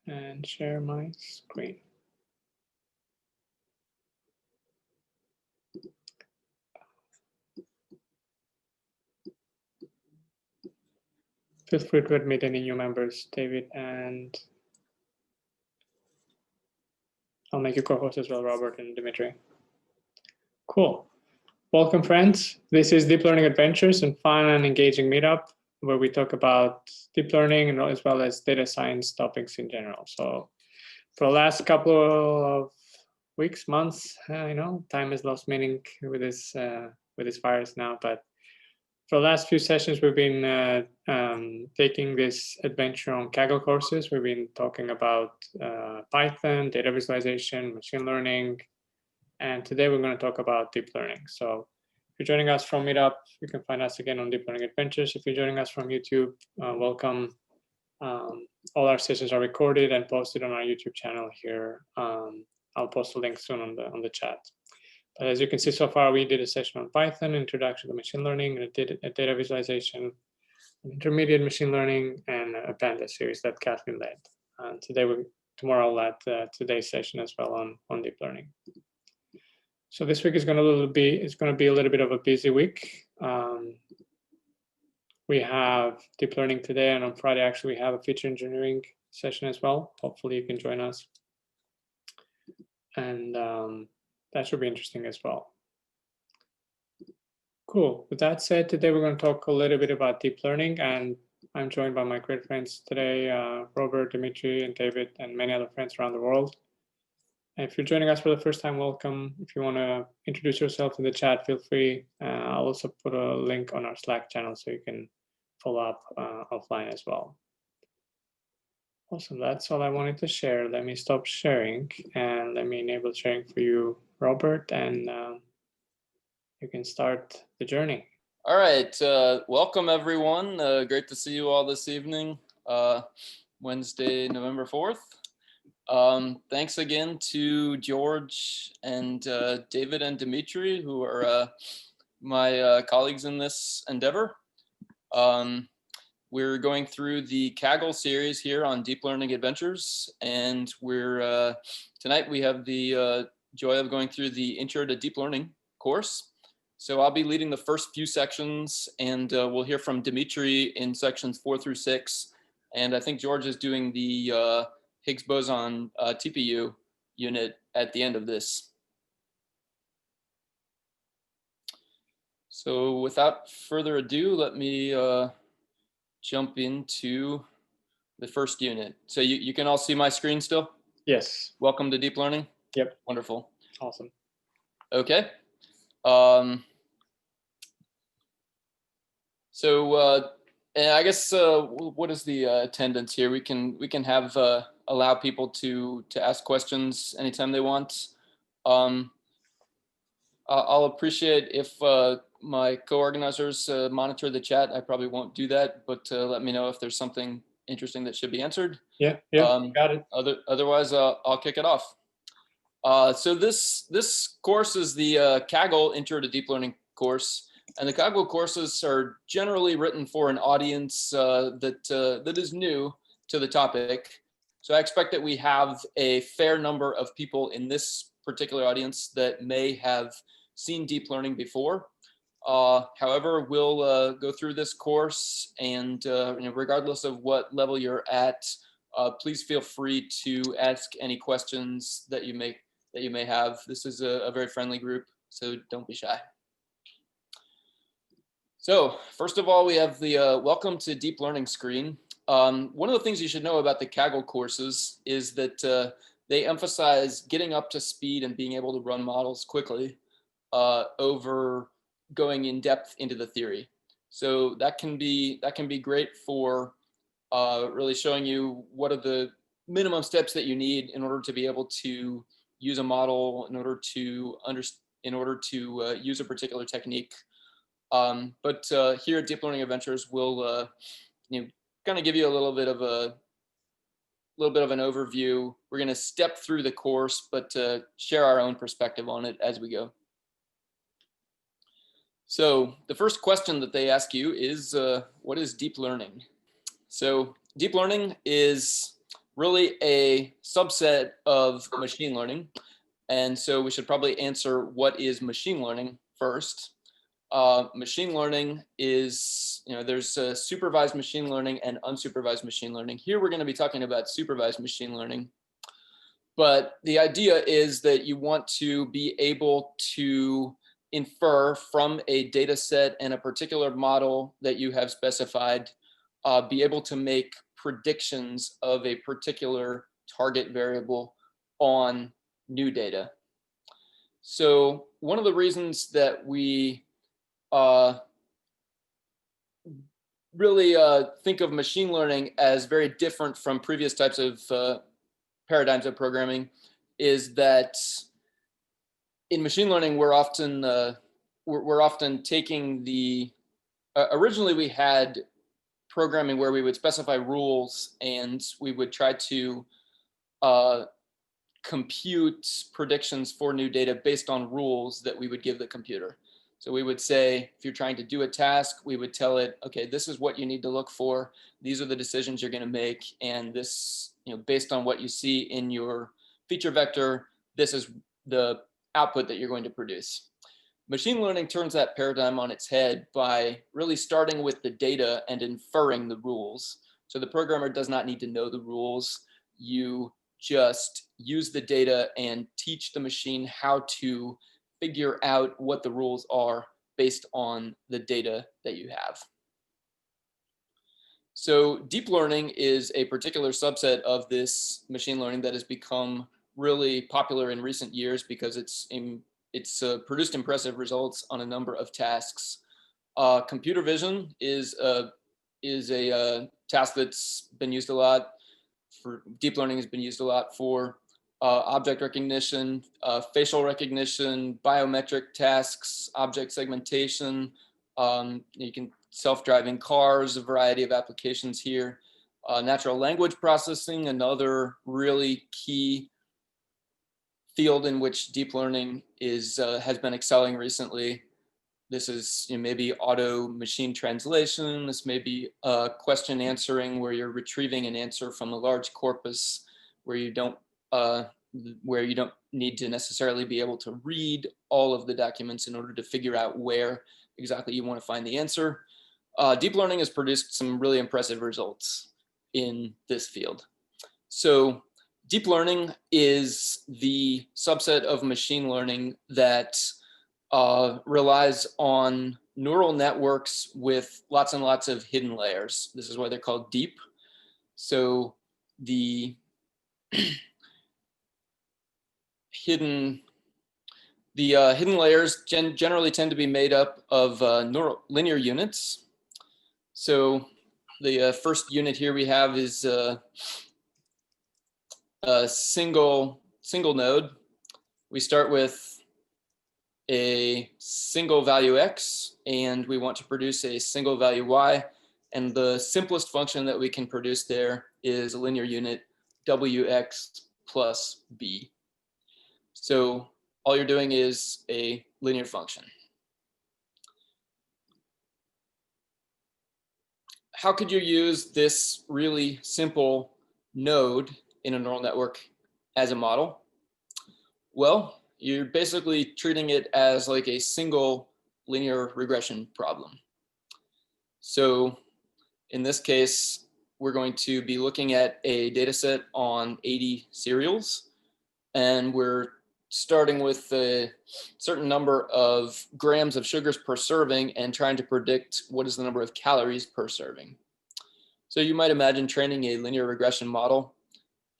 and share my screen. Feel free to admit any new members, David, and I'll make you co-host as well, Robert and Dimitri. Cool. Welcome, friends. This is Deep Learning Adventures and fun and engaging meetup where we talk about deep learning and as well as data science topics in general. So for the last couple of weeks, months, time has lost meaning with this virus now, but for the last few sessions, we've been taking this adventure on Kaggle courses. We've been talking about Python, data visualization, machine learning, and today we're going to talk about deep learning. So if you're joining us from Meetup, you can find us again on Deep Learning Adventures. If you're joining us from YouTube, welcome. All our sessions are recorded and posted on our YouTube channel here. I'll post a link soon on the chat. But as you can see so far, we did a session on Python, introduction to machine learning, and a data visualization, intermediate machine learning, and a Pandas series that Kathleen led. And tomorrow I'll add today's session as well on deep learning. So this week is going to be a little bit of a busy week. We have deep learning today, and on Friday actually we have a feature engineering session as well. Hopefully you can join us, and that should be interesting as well. Cool. With that said, today we're going to talk a little bit about deep learning, and I'm joined by my great friends today, Robert, Dimitri, and David, and many other friends around the world. And if you're joining us for the first time, welcome. If you want to introduce yourself in the chat, feel free. I'll also put a link on our Slack channel so you can follow up offline as well. Awesome, that's all I wanted to share. Let me stop sharing and let me enable sharing for you, Robert, and you can start the journey. All right, welcome everyone. Great to see you all this evening, Wednesday, November 4th. Thanks again to George and David and Dimitri, who are my colleagues in this endeavor. We're going through the Kaggle series here on Deep Learning Adventures, and tonight we have the joy of going through the Intro to Deep Learning course. So I'll be leading the first few sections, and we'll hear from Dimitri in sections 4 through 6. And I think George is doing the Higgs boson TPU unit at the end of this. So without further ado, let me jump into the first unit. So you can all see my screen still? Yes. Welcome to Deep Learning? Yep. Wonderful. Awesome. Okay. And I guess what is the attendance here? We can have allow people to ask questions anytime they want. I'll appreciate if my co-organizers monitor the chat. I probably won't do that, but let me know if there's something interesting that should be answered. Yeah, got it. Otherwise, I'll kick it off. So this course is the Kaggle Intro to Deep Learning course. And the Kaggle courses are generally written for an audience that is new to the topic. So I expect that we have a fair number of people in this particular audience that may have seen deep learning before. However, we'll go through this course, and regardless of what level you're at, please feel free to ask any questions that you may have. This is a very friendly group, so don't be shy. So first of all, we have the welcome to deep learning screen. One of the things you should know about the Kaggle courses is that they emphasize getting up to speed and being able to run models quickly over going in depth into the theory. So that can be great for really showing you what are the minimum steps that you need in order to be able to use a model, in order to use a particular technique. But here at Deep Learning Adventures, we'll kind of give you a little bit of an overview. We're going to step through the course, but share our own perspective on it as we go. So the first question that they ask you is, what is deep learning? So deep learning is really a subset of machine learning. And so we should probably answer what is machine learning first. Machine learning is, there's supervised machine learning and unsupervised machine learning. Here we're going to be talking about supervised machine learning. But the idea is that you want to be able to infer from a data set and a particular model that you have specified, be able to make predictions of a particular target variable on new data. So one of the reasons that we really think of machine learning as very different from previous types of paradigms of programming is that in machine learning we're often taking the originally we had programming where we would specify rules and we would try to compute predictions for new data based on rules that we would give the computer. So we would say, if you're trying to do a task, we would tell it, okay, this is what you need to look for. These are the decisions you're going to make. And this, based on what you see in your feature vector, this is the output that you're going to produce. Machine learning turns that paradigm on its head by really starting with the data and inferring the rules. So the programmer does not need to know the rules. You just use the data and teach the machine how to figure out what the rules are based on the data that you have. So deep learning is a particular subset of this machine learning that has become really popular in recent years because it's produced impressive results on a number of tasks. Computer vision is a task that's been used a lot. For deep learning has been used a lot for object recognition, facial recognition, biometric tasks, object segmentation. You can self-driving cars, a variety of applications here. Natural language processing, another really key field in which deep learning has been excelling recently. This is maybe auto machine translation. This may be question answering where you're retrieving an answer from a large corpus where you don't need to necessarily be able to read all of the documents in order to figure out where exactly you want to find the answer. Deep learning has produced some really impressive results in this field. So deep learning is the subset of machine learning that relies on neural networks with lots and lots of hidden layers. This is why they're called deep. So the hidden layers generally tend to be made up of linear units. So the first unit here we have is a single node. We start with a single value x, and we want to produce a single value y. And the simplest function that we can produce there is a linear unit wx plus b. So all you're doing is a linear function. How could you use this really simple node in a neural network as a model? Well, you're basically treating it as like a single linear regression problem. So in this case, we're going to be looking at a data set on 80 cereals, and we're starting with a certain number of grams of sugars per serving and trying to predict what is the number of calories per serving. So you might imagine training a linear regression model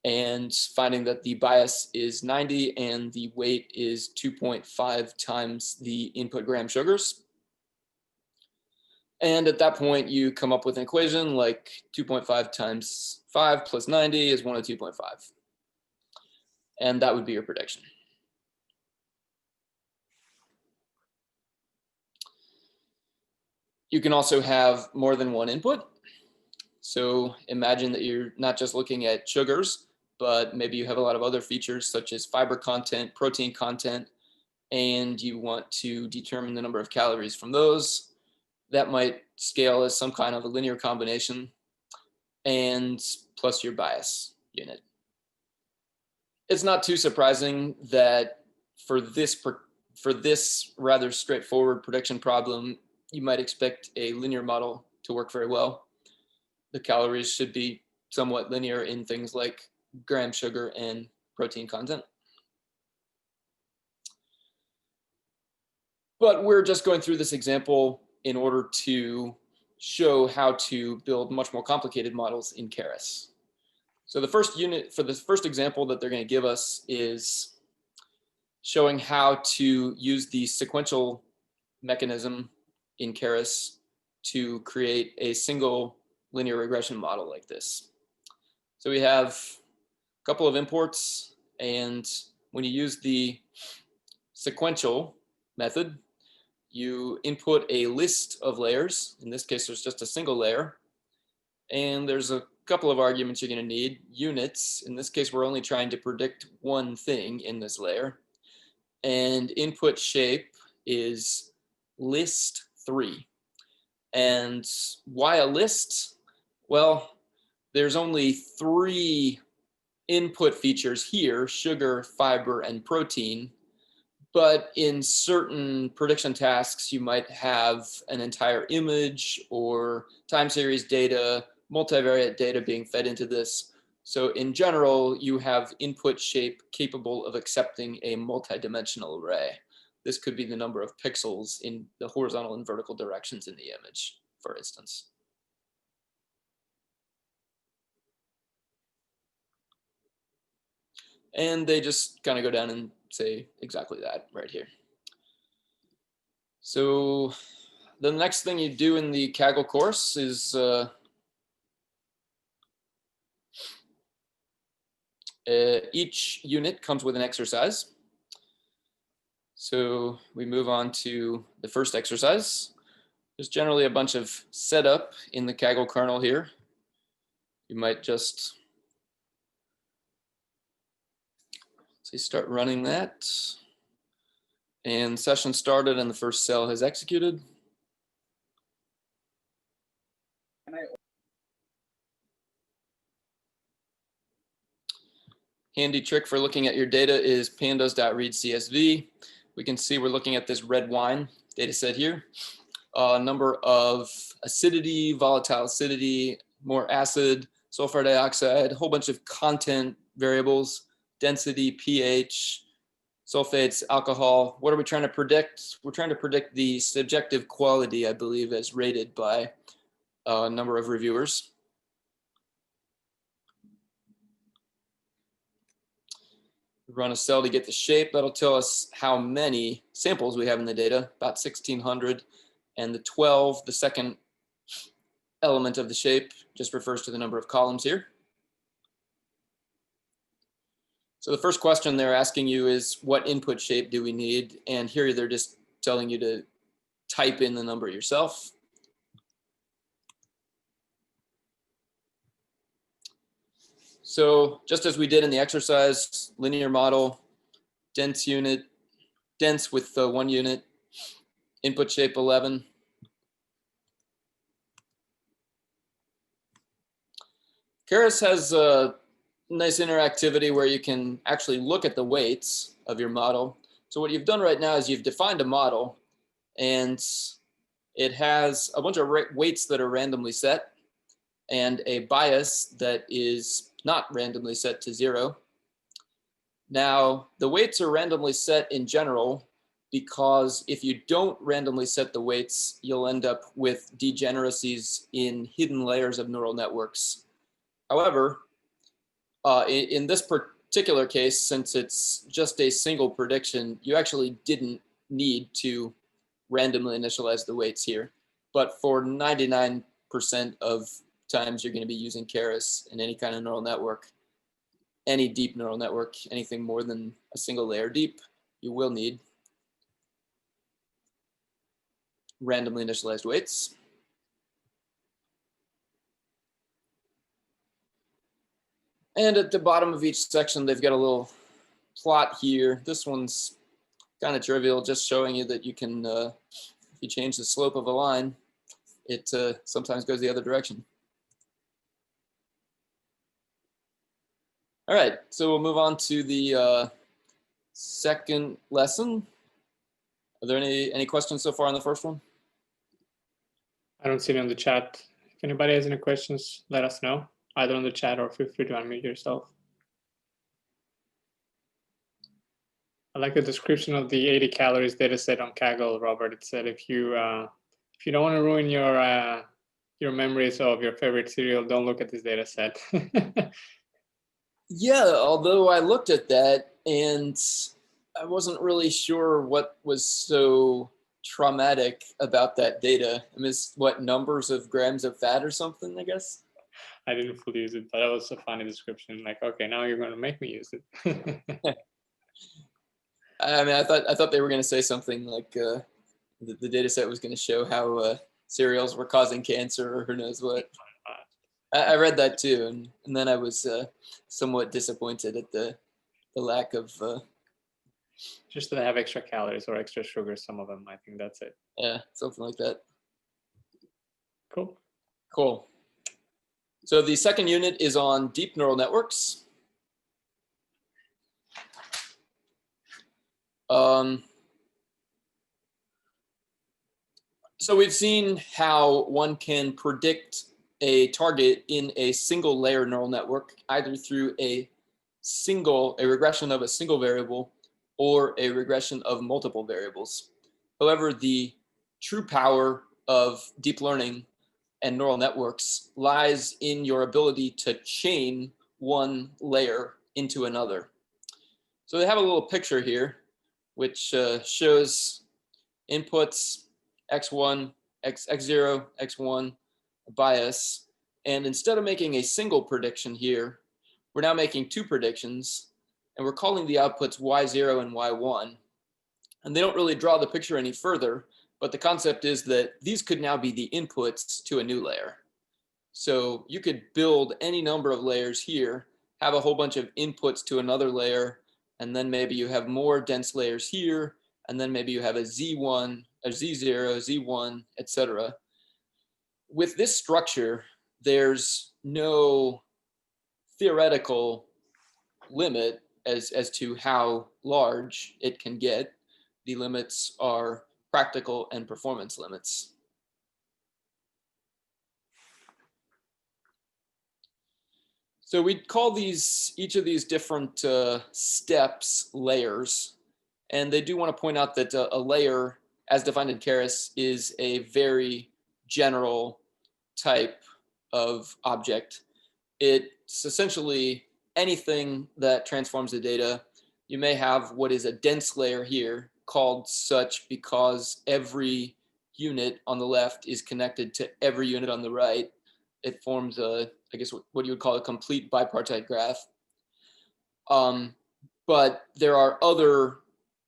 and finding that the bias is 90 and the weight is 2.5 times the input gram sugars. And at that point, you come up with an equation like 2.5 times 5 plus 90 is 102.5. And that would be your prediction. You can also have more than one input. So imagine that you're not just looking at sugars, but maybe you have a lot of other features such as fiber content, protein content, and you want to determine the number of calories from those. That might scale as some kind of a linear combination, and plus your bias. unit. It's not too surprising that for this rather straightforward prediction problem, you might expect a linear model to work very well. The calories should be somewhat linear in things like gram sugar and protein content. But we're just going through this example in order to show how to build much more complicated models in Keras. So the first unit for the first example that they're going to give us is showing how to use the sequential mechanism in Keras to create a single linear regression model like this. So we have a couple of imports, and when you use the sequential method, you input a list of layers. In this case, there's just a single layer. And there's a couple of arguments you're going to need. Units. In this case, we're only trying to predict one thing in this layer. And input shape is list 3. And why a list? Well, there's only 3 input features here: sugar, fiber, and protein. But in certain prediction tasks, you might have an entire image or time series data, multivariate data being fed into this. So in general, you have input shape capable of accepting a multidimensional array. This could be the number of pixels in the horizontal and vertical directions in the image, for instance. And they just kind of go down and say exactly that right here. So the next thing you do in the Kaggle course is each unit comes with an exercise. So we move on to the first exercise. There's generally a bunch of setup in the Kaggle kernel here. You might just start running that. And session started and the first cell has executed. Handy trick for looking at your data is Pandas.Read Csv. We can see we're looking at this red wine data set here. A number of acidity, volatile acidity, more acid, sulfur dioxide, a whole bunch of content variables, density, pH, sulfates, alcohol. What are we trying to predict? We're trying to predict the subjective quality, I believe, as rated by a number of reviewers. Run a cell to get the shape. That'll tell us how many samples we have in the data, about 1,600. And the 12, the second element of the shape, just refers to the number of columns here. So the first question they're asking you is, what input shape do we need? And here they're just telling you to type in the number yourself. So just as we did in the exercise, linear model, dense unit, dense with 1 unit, input shape 11. Keras has a nice interactivity where you can actually look at the weights of your model. So what you've done right now is you've defined a model, and it has a bunch of weights that are randomly set and a bias that is not randomly set to 0. Now, the weights are randomly set in general because if you don't randomly set the weights, you'll end up with degeneracies in hidden layers of neural networks. However, in this particular case, since it's just a single prediction, you actually didn't need to randomly initialize the weights here. But for 99% of times you're going to be using Keras in any kind of neural network, any deep neural network, anything more than a single layer deep, you will need randomly initialized weights. And at the bottom of each section, they've got a little plot here. This one's kind of trivial, just showing you that you can, if you change the slope of a line, it sometimes goes the other direction. All right, so we'll move on to the second lesson. Are there any questions so far on the first one? I don't see it on the chat. If anybody has any questions, let us know, either on the chat or feel free to unmute yourself. I like the description of the 80 calories data set on Kaggle, Robert. It said if you don't want to ruin your memories of your favorite cereal, don't look at this data set. Yeah, although I looked at that and I wasn't really sure what was so traumatic about that data. I mean, it's what, numbers of grams of fat or something, I guess? I didn't fully use it, but that was a funny description. Like, okay, now you're going to make me use it. I mean, I thought they were going to say something like the data set was going to show how cereals were causing cancer or who knows what. I read that too, and then I was somewhat disappointed at the lack of. Just that they have extra calories or extra sugar, some of them. I think that's it. Yeah, something like that. Cool. Cool. So the second unit is on deep neural networks. So we've seen how one can predict a target in a single layer neural network, either through a regression of a single variable or a regression of multiple variables. However, the true power of deep learning and neural networks lies in your ability to chain one layer into another. So they have a little picture here, which shows inputs x1, x0, x1, bias. And instead of making a single prediction here, we're now making two predictions, and we're calling the outputs y0 and y1. And they don't really draw the picture any further, but the concept is that these could now be the inputs to a new layer. So you could build any number of layers here, have a whole bunch of inputs to another layer, and then maybe you have more dense layers here, and then maybe you have a Z1, a Z0, Z1, etc. With this structure, there's no theoretical limit as to how large it can get. The limits are practical and performance limits. So we call each of these different steps layers. And they do want to point out that a layer, as defined in Keras, is a very general type of object. It's essentially anything that transforms the data. You may have what is a dense layer here, called such because every unit on the left is connected to every unit on the right. It forms I guess what you would call a complete bipartite graph. But there are other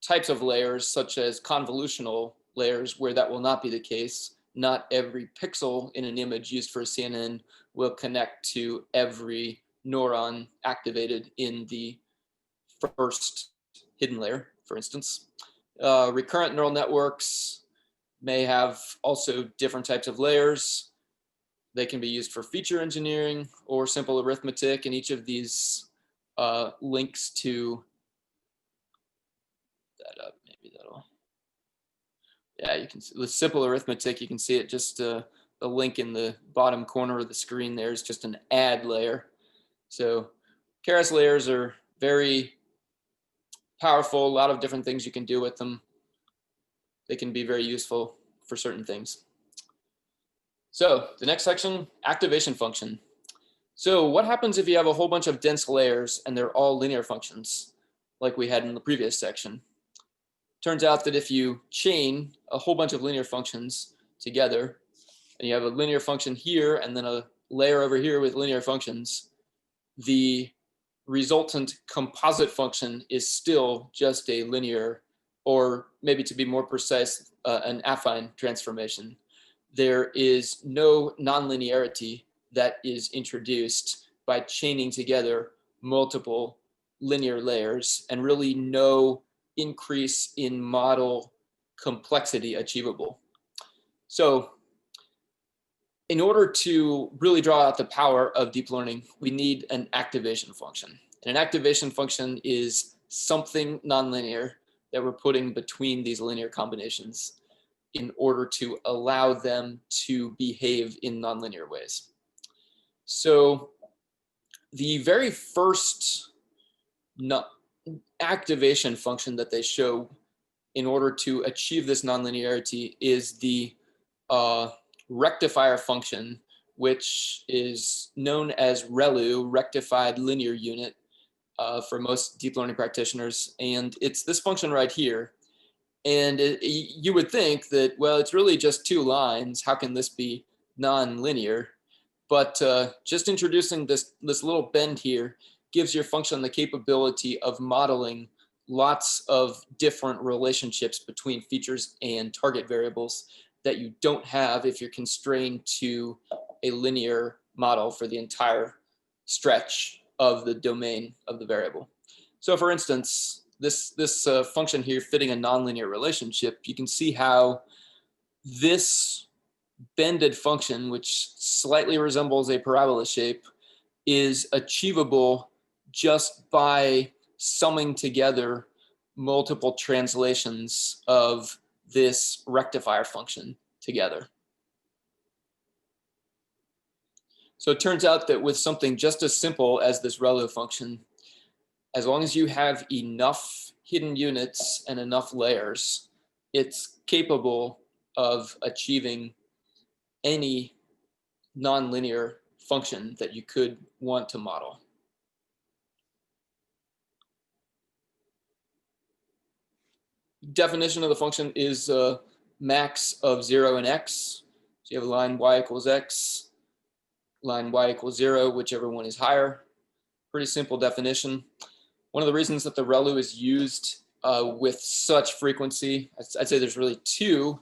types of layers, such as convolutional layers, where that will not be the case. Not every pixel in an image used for a CNN will connect to every neuron activated in the first hidden layer, for instance. Recurrent neural networks may have also different types of layers. They can be used for feature engineering or simple arithmetic, and each of these links to that up. Maybe that'll, yeah, you can see with simple arithmetic, you can see it just the link in the bottom corner of the screen there is just an add layer. So Keras layers are very powerful, a lot of different things you can do with them. They can be very useful for certain things. So the next section, activation function. So what happens if you have a whole bunch of dense layers and they're all linear functions, like we had in the previous section? Turns out that if you chain a whole bunch of linear functions together, and you have a linear function here and then a layer over here with linear functions, the resultant composite function is still just a linear, or maybe to be more precise, an affine transformation. There is no nonlinearity that is introduced by chaining together multiple linear layers, and really no increase in model complexity achievable. So in order to really draw out the power of deep learning, we need an activation function. And an activation function is something nonlinear that we're putting between these linear combinations in order to allow them to behave in nonlinear ways. So the very first activation function that they show in order to achieve this nonlinearity is the rectifier function, which is known as ReLU, rectified linear unit, for most deep learning practitioners. And it's this function right here. And you would think that, well, it's really just 2 lines. How can this be non-linear? But just introducing this little bend here gives your function the capability of modeling lots of different relationships between features and target variables that you don't have if you're constrained to a linear model for the entire stretch of the domain of the variable. So for instance, this function here fitting a nonlinear relationship, you can see how this bended function, which slightly resembles a parabola shape, is achievable just by summing together multiple translations of this rectifier function together. So it turns out that with something just as simple as this ReLU function, as long as you have enough hidden units and enough layers, it's capable of achieving any nonlinear function that you could want to model. Definition of the function is max of 0 and x. So you have a line y equals x, line y equals 0, whichever one is higher. Pretty simple definition. One of the reasons that the ReLU is used with such frequency, I'd say there's really 2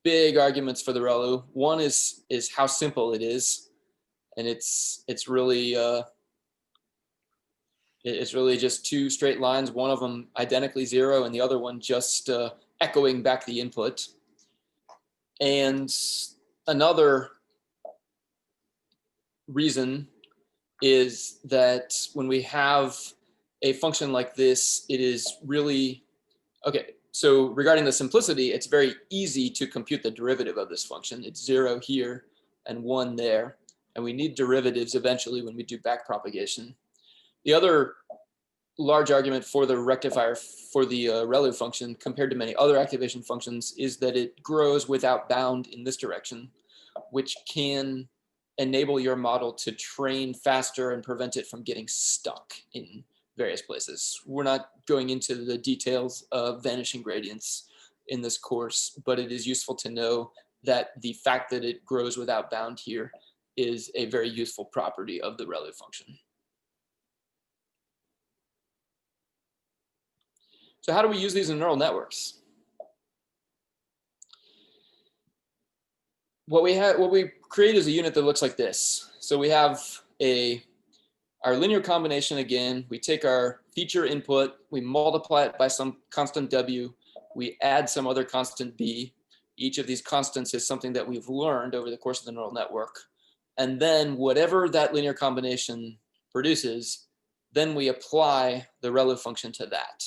big arguments for the ReLU. One is how simple it is, and it's really just 2 straight lines, one of them identically 0 and the other one just echoing back the input. And another reason is that when we have a function like this, it is really, okay, so regarding the simplicity, it's very easy to compute the derivative of this function. It's 0 here and 1 there, and we need derivatives eventually when we do backpropagation. The other large argument for the rectifier, for the ReLU function, compared to many other activation functions, is that it grows without bound in this direction, which can enable your model to train faster and prevent it from getting stuck in various places. We're not going into the details of vanishing gradients in this course, but it is useful to know that the fact that it grows without bound here is a very useful property of the ReLU function. So how do we use these in neural networks? What we create is a unit that looks like this. So we have our linear combination again. We take our feature input, we multiply it by some constant w, we add some other constant b. Each of these constants is something that we've learned over the course of the neural network. And then whatever that linear combination produces, then we apply the ReLU function to that.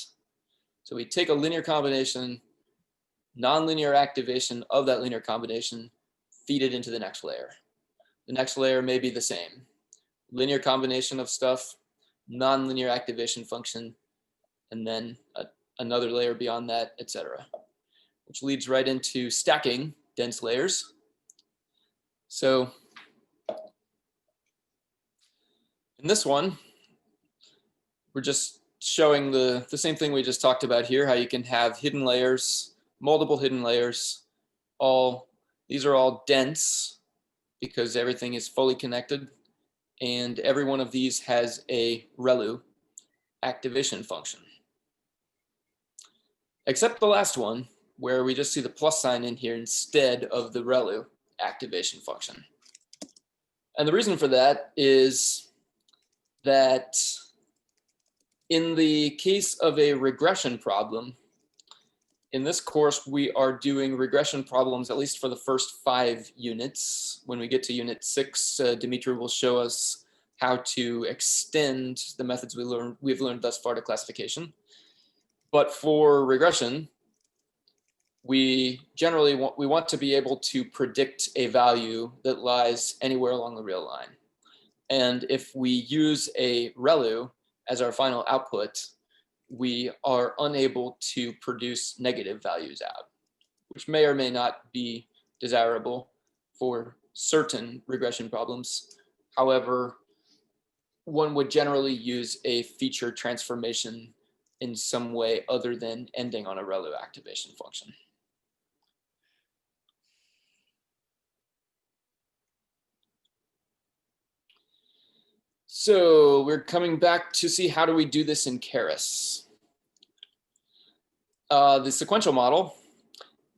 So we take a linear combination, nonlinear activation of that linear combination, feed it into the next layer. The next layer may be the same. Linear combination of stuff, nonlinear activation function, and then another layer beyond that, etc. Which leads right into stacking dense layers. So in this one, we're just showing the same thing we just talked about here, how you can have hidden layers, multiple hidden layers. These are all dense because everything is fully connected. And every one of these has a ReLU activation function. Except the last one, where we just see the plus sign in here instead of the ReLU activation function. And the reason for that is that in the case of a regression problem, in this course, we are doing regression problems, at least for the first 5 units. When we get to unit 6, Dimitri will show us how to extend the methods we've learned thus far to classification. But for regression, we generally want to be able to predict a value that lies anywhere along the real line. And if we use a ReLU as our final output, we are unable to produce negative values out, which may or may not be desirable for certain regression problems. However, one would generally use a feature transformation in some way other than ending on a ReLU activation function. So we're coming back to see how do we do this in Keras. The sequential model,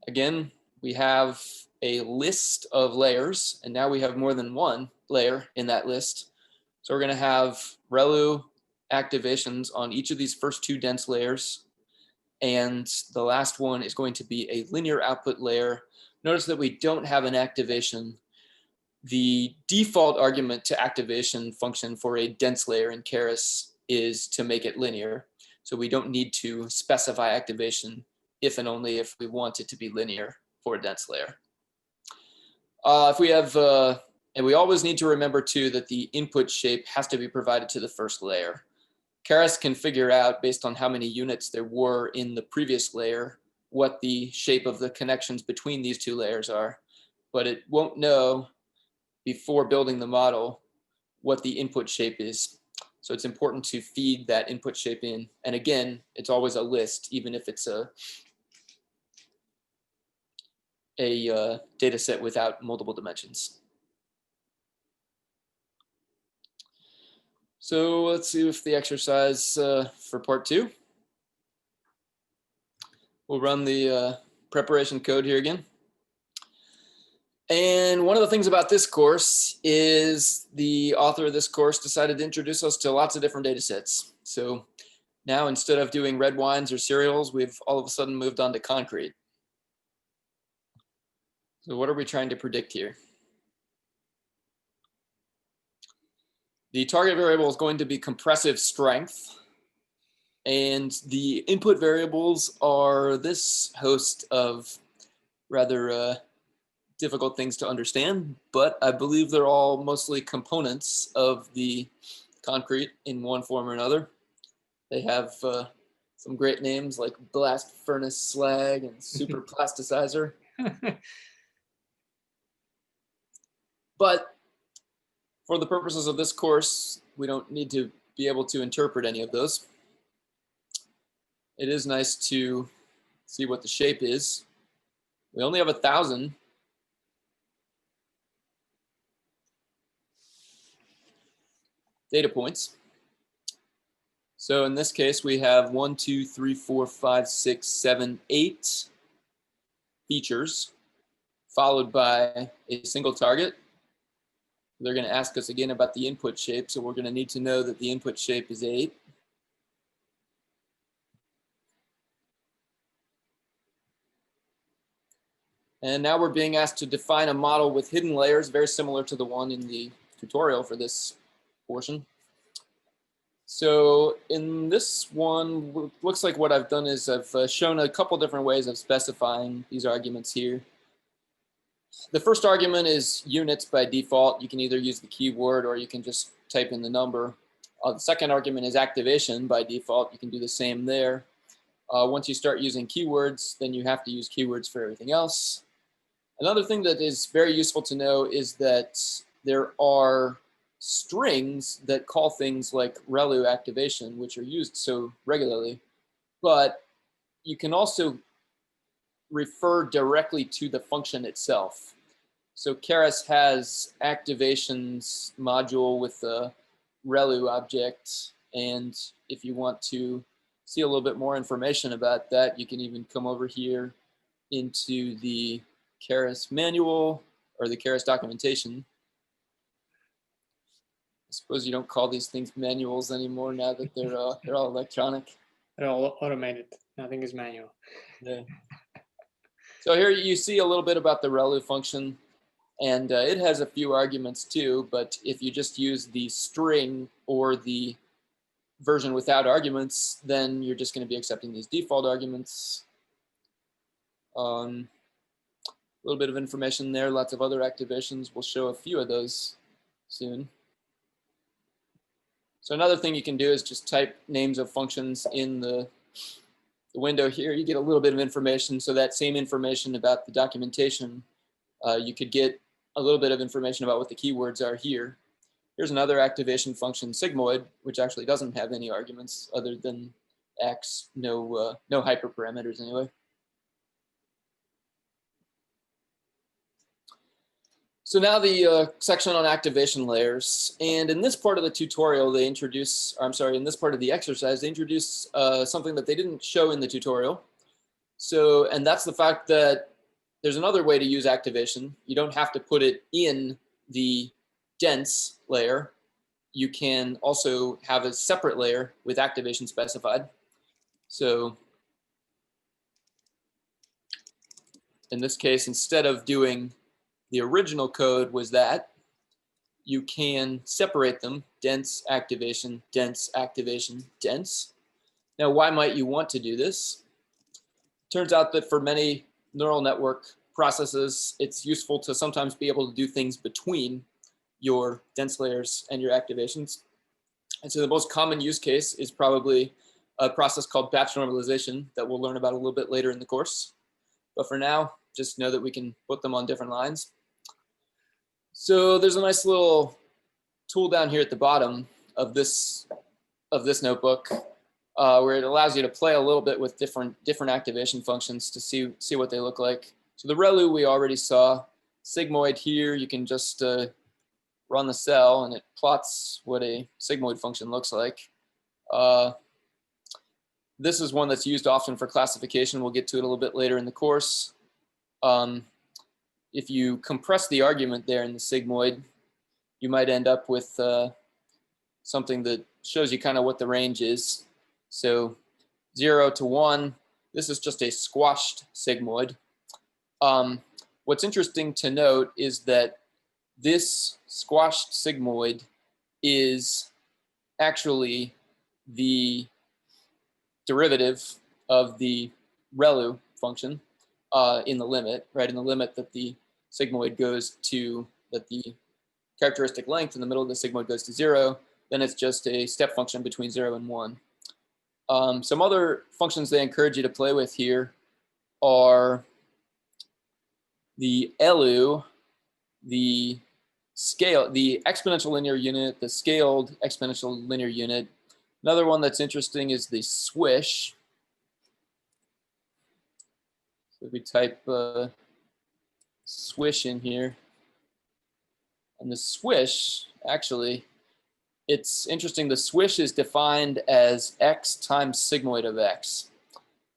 again, we have a list of layers, and now we have more than one layer in that list. So we're going to have ReLU activations on each of these first two dense layers, and the last one is going to be a linear output layer. Notice that we don't have an activation. The default argument to activation function for a dense layer in Keras is to make it linear. So we don't need to specify activation if and only if we want it to be linear for a dense layer. If we have, and we always need to remember too that the input shape has to be provided to the first layer. Keras can figure out, based on how many units there were in the previous layer, what the shape of the connections between these two layers are, but it won't know before building the model what the input shape is. So it's important to feed that input shape in. And again, it's always a list, even if it's a data set without multiple dimensions. So let's see if the exercise for part 2. We'll run the preparation code here again. And one of the things about this course is the author of this course decided to introduce us to lots of different data sets. So now instead of doing red wines or cereals, we've all of a sudden moved on to concrete. So what are we trying to predict here? The target variable is going to be compressive strength. And the input variables are this host of rather difficult things to understand, but I believe they're all mostly components of the concrete in one form or another. They have some great names like blast furnace slag and super plasticizer. But for the purposes of this course, we don't need to be able to interpret any of those. It is nice to see what the shape is. We only have 1,000. Data points. So in this case, we have 1, 2, 3, 4, 5, 6, 7, 8 features, followed by a single target. They're going to ask us again about the input shape, so we're going to need to know that the input shape is 8. And now we're being asked to define a model with hidden layers, very similar to the one in the tutorial for this portion. So in this one, looks like what I've done is I've shown a couple different ways of specifying these arguments here. The first argument is units by default. You can either use the keyword or you can just type in the number. The second argument is activation by default. You can do the same there. Once you start using keywords, then you have to use keywords for everything else. Another thing that is very useful to know is that there are strings that call things like ReLU activation, which are used so regularly, but you can also refer directly to the function itself. So Keras has activations module with the ReLU object, and if you want to see a little bit more information about that, you can even come over here into the Keras manual or the Keras documentation. I suppose you don't call these things manuals anymore now that they're all electronic. They're all automated. Nothing is manual. Yeah. So here you see a little bit about the ReLU function. And it has a few arguments too, but if you just use the string or the version without arguments, then you're just going to be accepting these default arguments. A little bit of information there, lots of other activations. We'll show a few of those soon. So another thing you can do is just type names of functions in the window here. You get a little bit of information. So that same information about the documentation, you could get a little bit of information about what the keywords are here. Here's another activation function, Sigmoid, which actually doesn't have any arguments other than x, no hyperparameters anyway. So now the section on activation layers. And in this part of the tutorial, they introduce, or I'm sorry, in this part of the exercise, they introduce something that they didn't show in the tutorial. So, and that's the fact that there's another way to use activation. You don't have to put it in the dense layer. You can also have a separate layer with activation specified. So in this case, instead of doing the original code was that you can separate them, dense, activation, dense, activation, dense. Now, why might you want to do this? Turns out that for many neural network processes, it's useful to sometimes be able to do things between your dense layers and your activations. And so the most common use case is probably a process called batch normalization that we'll learn about a little bit later in the course. But for now, just know that we can put them on different lines. So there's a nice little tool down here at the bottom of this notebook where it allows you to play a little bit with different activation functions to see what they look like. So the ReLU we already saw. Sigmoid here, you can just run the cell and it plots what a sigmoid function looks like. This is one that's used often for classification. We'll get to it a little bit later in the course. If you compress the argument there in the sigmoid, you might end up with something that shows you kind of what the range is. So 0 to 1, this is just a squashed sigmoid. What's interesting to note is that this squashed sigmoid is actually the derivative of the ReLU function in the limit, right? In the limit that the sigmoid goes to, that the characteristic length in the middle of the sigmoid goes to 0, then it's just a step function between 0 and 1. Some other functions they encourage you to play with here are the ELU, the scale, the exponential linear unit, the scaled exponential linear unit. Another one that's interesting is the swish. So if we type swish in here, and the swish, actually, it's interesting. The swish is defined as x times sigmoid of x.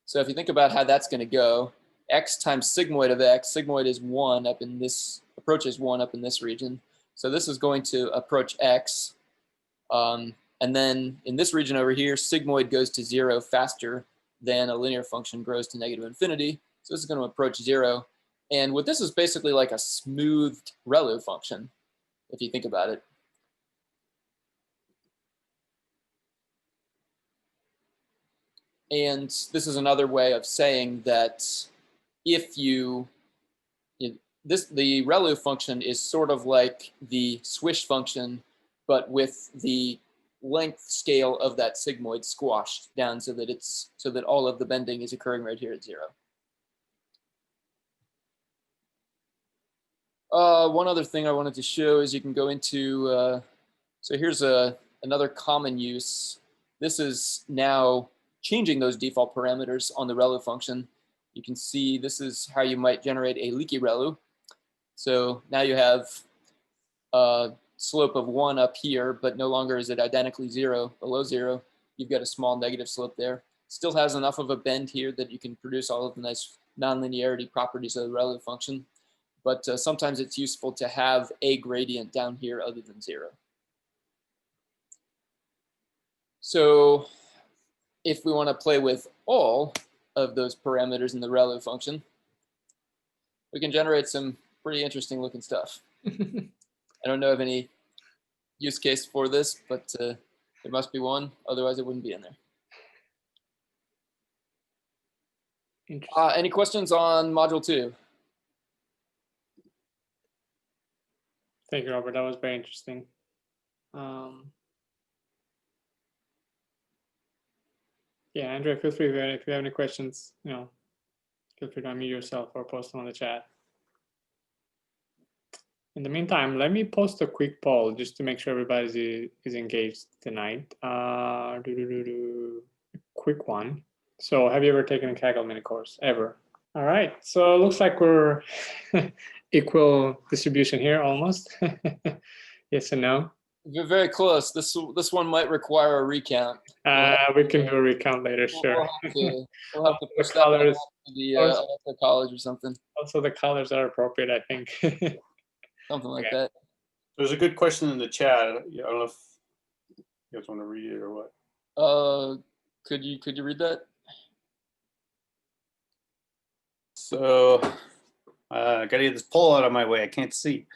So if you think about how that's going to go, x times sigmoid of x, sigmoid is 1 up in this, approaches 1 up in this region. So this is going to approach x. And then in this region over here, sigmoid goes to 0 faster than a linear function grows to negative infinity. So this is going to approach 0. And what this is basically like a smoothed ReLU function, if you think about it. And this is another way of saying that if the ReLU function is sort of like the swish function, but with the length scale of that sigmoid squashed down so that all of the bending is occurring right here at 0. One other thing I wanted to show is you can go into, so here's another common use. This is now changing those default parameters on the ReLU function. You can see this is how you might generate a leaky ReLU. So now you have a slope of 1 up here, but no longer is it identically 0 below 0. You've got a small negative slope there. Still has enough of a bend here that you can produce all of the nice nonlinearity properties of the ReLU function. But sometimes it's useful to have a gradient down here other than 0. So if we want to play with all of those parameters in the ReLU function, we can generate some pretty interesting looking stuff. I don't know of any use case for this, but there must be one. Otherwise, it wouldn't be in there. Any questions on module 2? Thank you, Robert. That was very interesting. Yeah, Andrea, feel free if you have any questions, feel free to unmute yourself or post them on the chat. In the meantime, let me post a quick poll just to make sure everybody is engaged tonight. Quick one. So have you ever taken a Kaggle mini course? Ever? All right. So it looks like we're equal distribution here almost. Yes and no? You're very close. This one might require a recount. We can do a recount later, sure. We'll have to push that colors, to the college or something. Also, the colors are appropriate, I think. Something like that. There's a good question in the chat. I don't know if you guys want to read it or what. Could you read that? So I gotta get this poll out of my way. I can't see.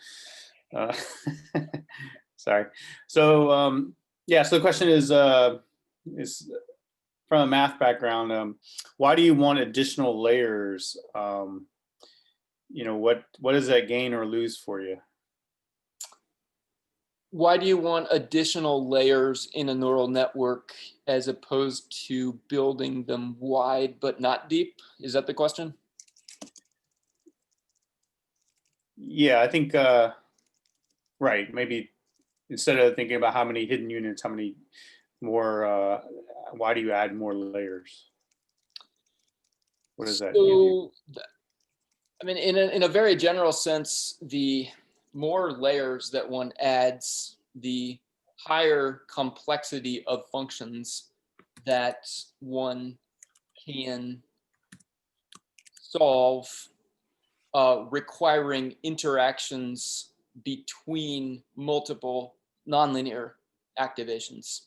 Sorry. So yeah. So the question is from a math background. Why do you want additional layers? What does that gain or lose for you? Why do you want additional layers in a neural network as opposed to building them wide but not deep? Is that the question? Yeah, I think, right. Maybe instead of thinking about how many hidden units, how many more, why do you add more layers? What does that mean? I mean, in a very general sense, the more layers that one adds, the higher complexity of functions that one can solve, requiring interactions between multiple nonlinear activations.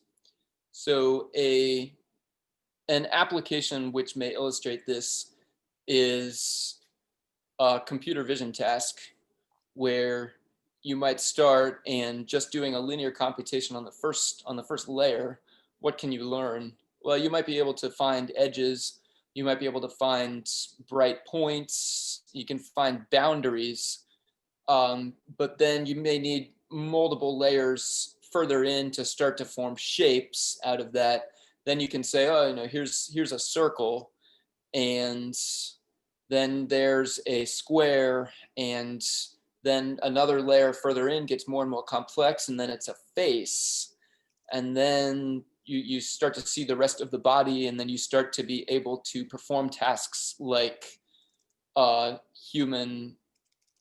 So an application which may illustrate this is a computer vision task where you might start and just doing a linear computation on the first layer. What can you learn? Well, you might be able to find edges. You might be able to find bright points. You can find boundaries, but then you may need multiple layers further in to start to form shapes out of that. Then you can say, oh, here's a circle, and then there's a square, and then another layer further in gets more and more complex, and then it's a face. And then you start to see the rest of the body, and then you start to be able to perform tasks like human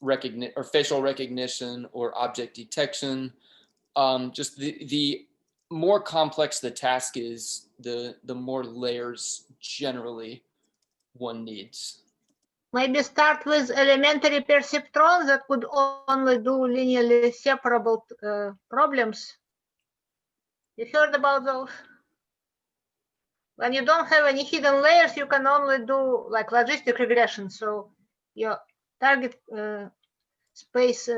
recognition or facial recognition or object detection. Just the more complex the task is, the more layers generally one needs. Maybe start with elementary perceptron that could only do linearly separable problems. You heard about those? When you don't have any hidden layers, you can only do like logistic regression. So your target space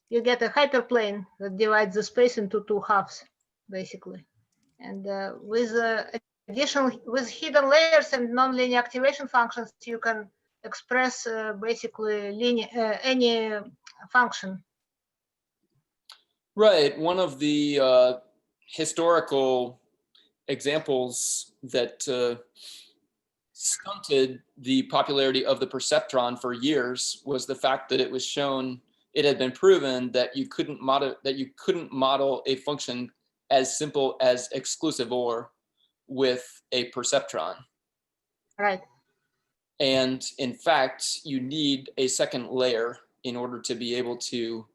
you get a hyperplane that divides the space into two halves, basically. And with hidden layers and nonlinear activation functions, you can express basically any function. Right. One of the historical examples that stunted the popularity of the perceptron for years was the fact that it had been proven that you couldn't model a function as simple as exclusive OR with a perceptron. Right. And in fact, you need a second layer in order to be able to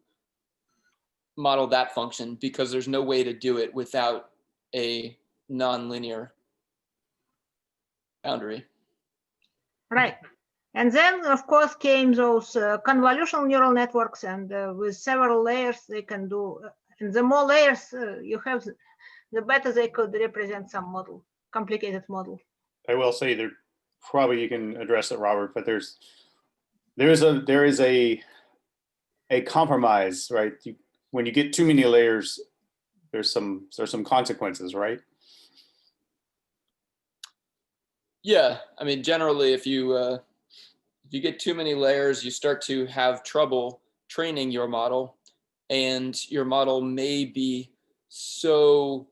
model that function, because there's no way to do it without a nonlinear boundary. Right. And then, of course, came those convolutional neural networks, and with several layers they can do. And the more layers you have, the better they could represent some model, complicated model. I will say there probably you can address it, Robert, but there's there is a compromise, right? When you get too many layers, there's some consequences, right? Yeah, I mean, generally, if you get too many layers, you start to have trouble training your model, and your model may be so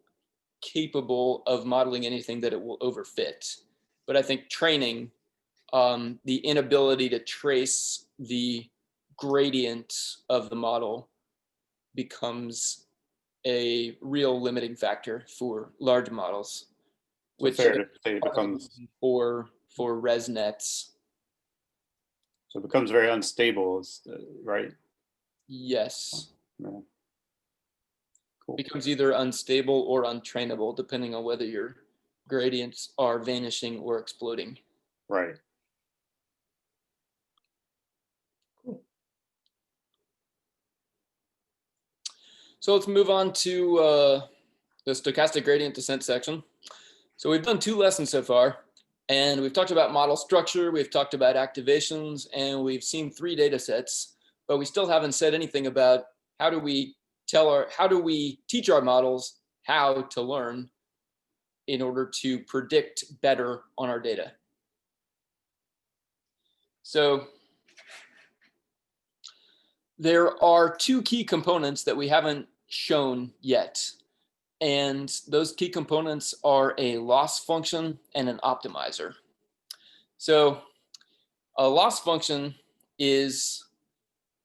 capable of modeling anything that it will overfit. But I think training, the inability to trace the gradient of the model becomes a real limiting factor for large models, So which fair to say it becomes for ResNets. So it becomes very unstable, right? Yes. Yeah. Cool. Becomes either unstable or untrainable, depending on whether your gradients are vanishing or exploding. Right. So let's move on to the stochastic gradient descent section. So we've done 2 lessons so far, and we've talked about model structure, we've talked about activations, and we've seen 3 data sets, but we still haven't said anything about how do we teach our models how to learn in order to predict better on our data. So there are 2 key components that we haven't shown yet. And those key components are a loss function and an optimizer. So a loss function is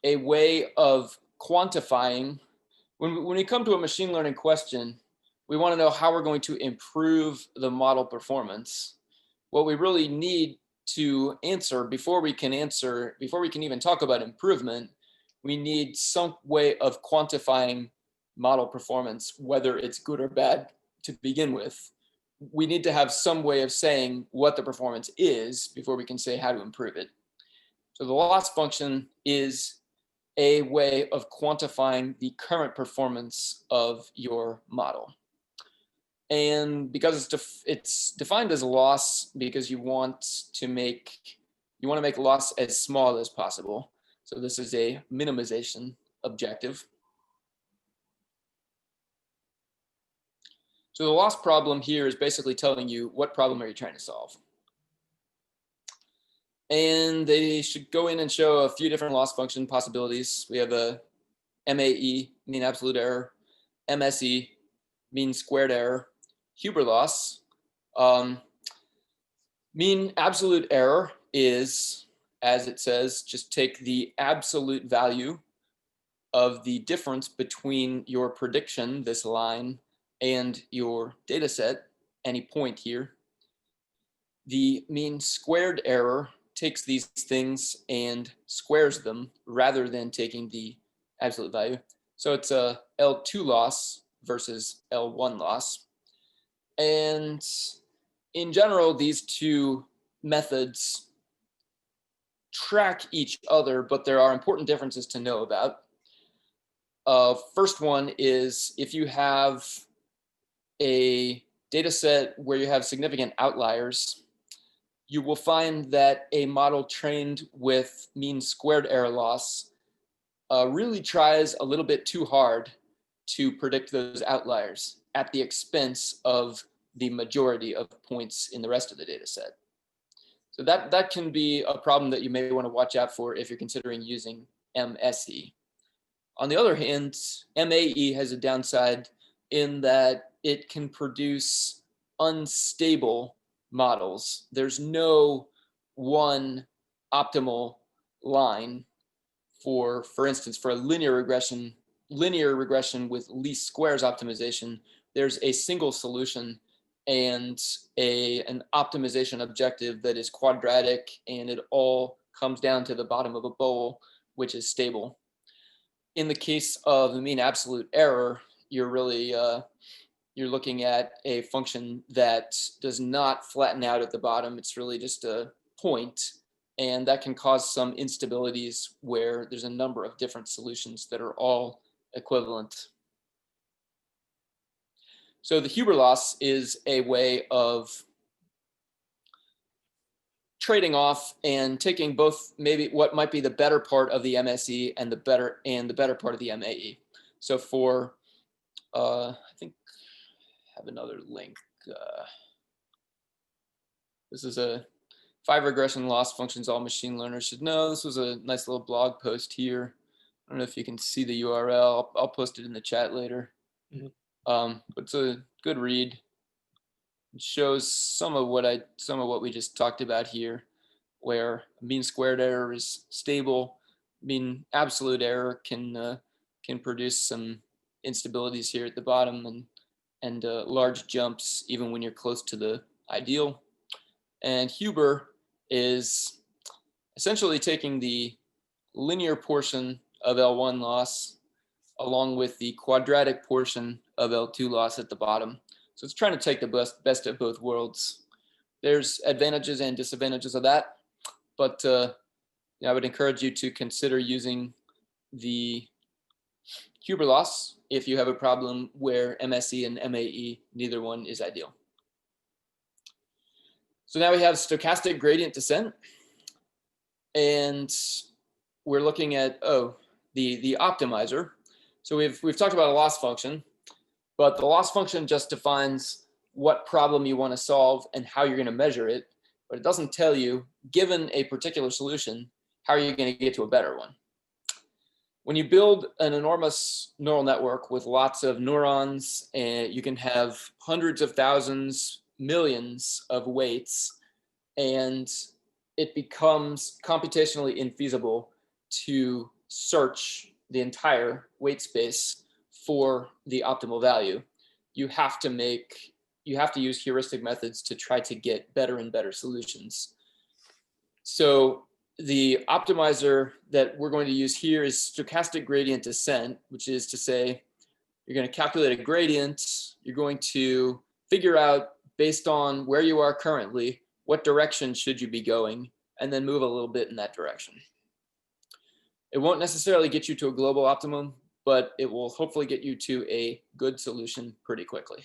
a way of quantifying. When we come to a machine learning question, we want to know how we're going to improve the model performance. What we really need to answer before we can even talk about improvement, we need some way of quantifying model performance, whether it's good or bad to begin with. We need to have some way of saying what the performance is before we can say how to improve it. So the loss function is a way of quantifying the current performance of your model. And because it's defined as a loss because you want to make loss as small as possible. So this is a minimization objective. So the loss problem here is basically telling you what problem are you trying to solve. And they should go in and show a few different loss function possibilities. We have a MAE, mean absolute error, MSE, mean squared error, Huber loss. Mean absolute error is, as it says, just take the absolute value of the difference between your prediction, this line, and your data set, any point here. The mean squared error takes these things and squares them rather than taking the absolute value. So it's a L2 loss versus L1 loss. And in general, these 2 methods track each other, but there are important differences to know about. First one is if you have a data set where you have significant outliers, you will find that a model trained with mean squared error loss really tries a little bit too hard to predict those outliers at the expense of the majority of points in the rest of the data set. So that can be a problem that you may want to watch out for if you're considering using MSE. On the other hand, MAE has a downside in that it can produce unstable models. There's no one optimal line for instance, for a linear regression with least squares optimization, there's a single solution and an optimization objective that is quadratic, and it all comes down to the bottom of a bowl, which is stable. In the case of the mean absolute error, you're really you're looking at a function that does not flatten out at the bottom. It's really just a point, and that can cause some instabilities where there's a number of different solutions that are all equivalent. So the Huber loss is a way of trading off and taking both, maybe what might be the better part of the MSE and the better part of the MAE. So for, I think I have another link. This is a 5 regression loss functions all machine learners should know. This was a nice little blog post here. I don't know if you can see the URL. I'll post it in the chat later. Mhm. But it's a good read. It shows some of what we just talked about here, where mean squared error is stable. Mean absolute error can produce some instabilities here at the bottom and large jumps even when you're close to the ideal. And Huber is essentially taking the linear portion of L1 loss along with the quadratic portion of L2 loss at the bottom. So it's trying to take the best of both worlds. There's advantages and disadvantages of that, but I would encourage you to consider using the Huber loss if you have a problem where MSE and MAE, neither one is ideal. So now we have stochastic gradient descent, and we're looking at the optimizer. So we've talked about a loss function, but the loss function just defines what problem you want to solve and how you're going to measure it, but it doesn't tell you, given a particular solution, how are you going to get to a better one. When you build an enormous neural network with lots of neurons, and you can have hundreds of thousands, millions of weights, and it becomes computationally infeasible to search the entire weight space for the optimal value. You have to use heuristic methods to try to get better and better solutions. So the optimizer that we're going to use here is stochastic gradient descent, which is to say, you're going to calculate a gradient. You're going to figure out, based on where you are currently, what direction should you be going, and then move a little bit in that direction. It won't necessarily get you to a global optimum, but it will hopefully get you to a good solution pretty quickly.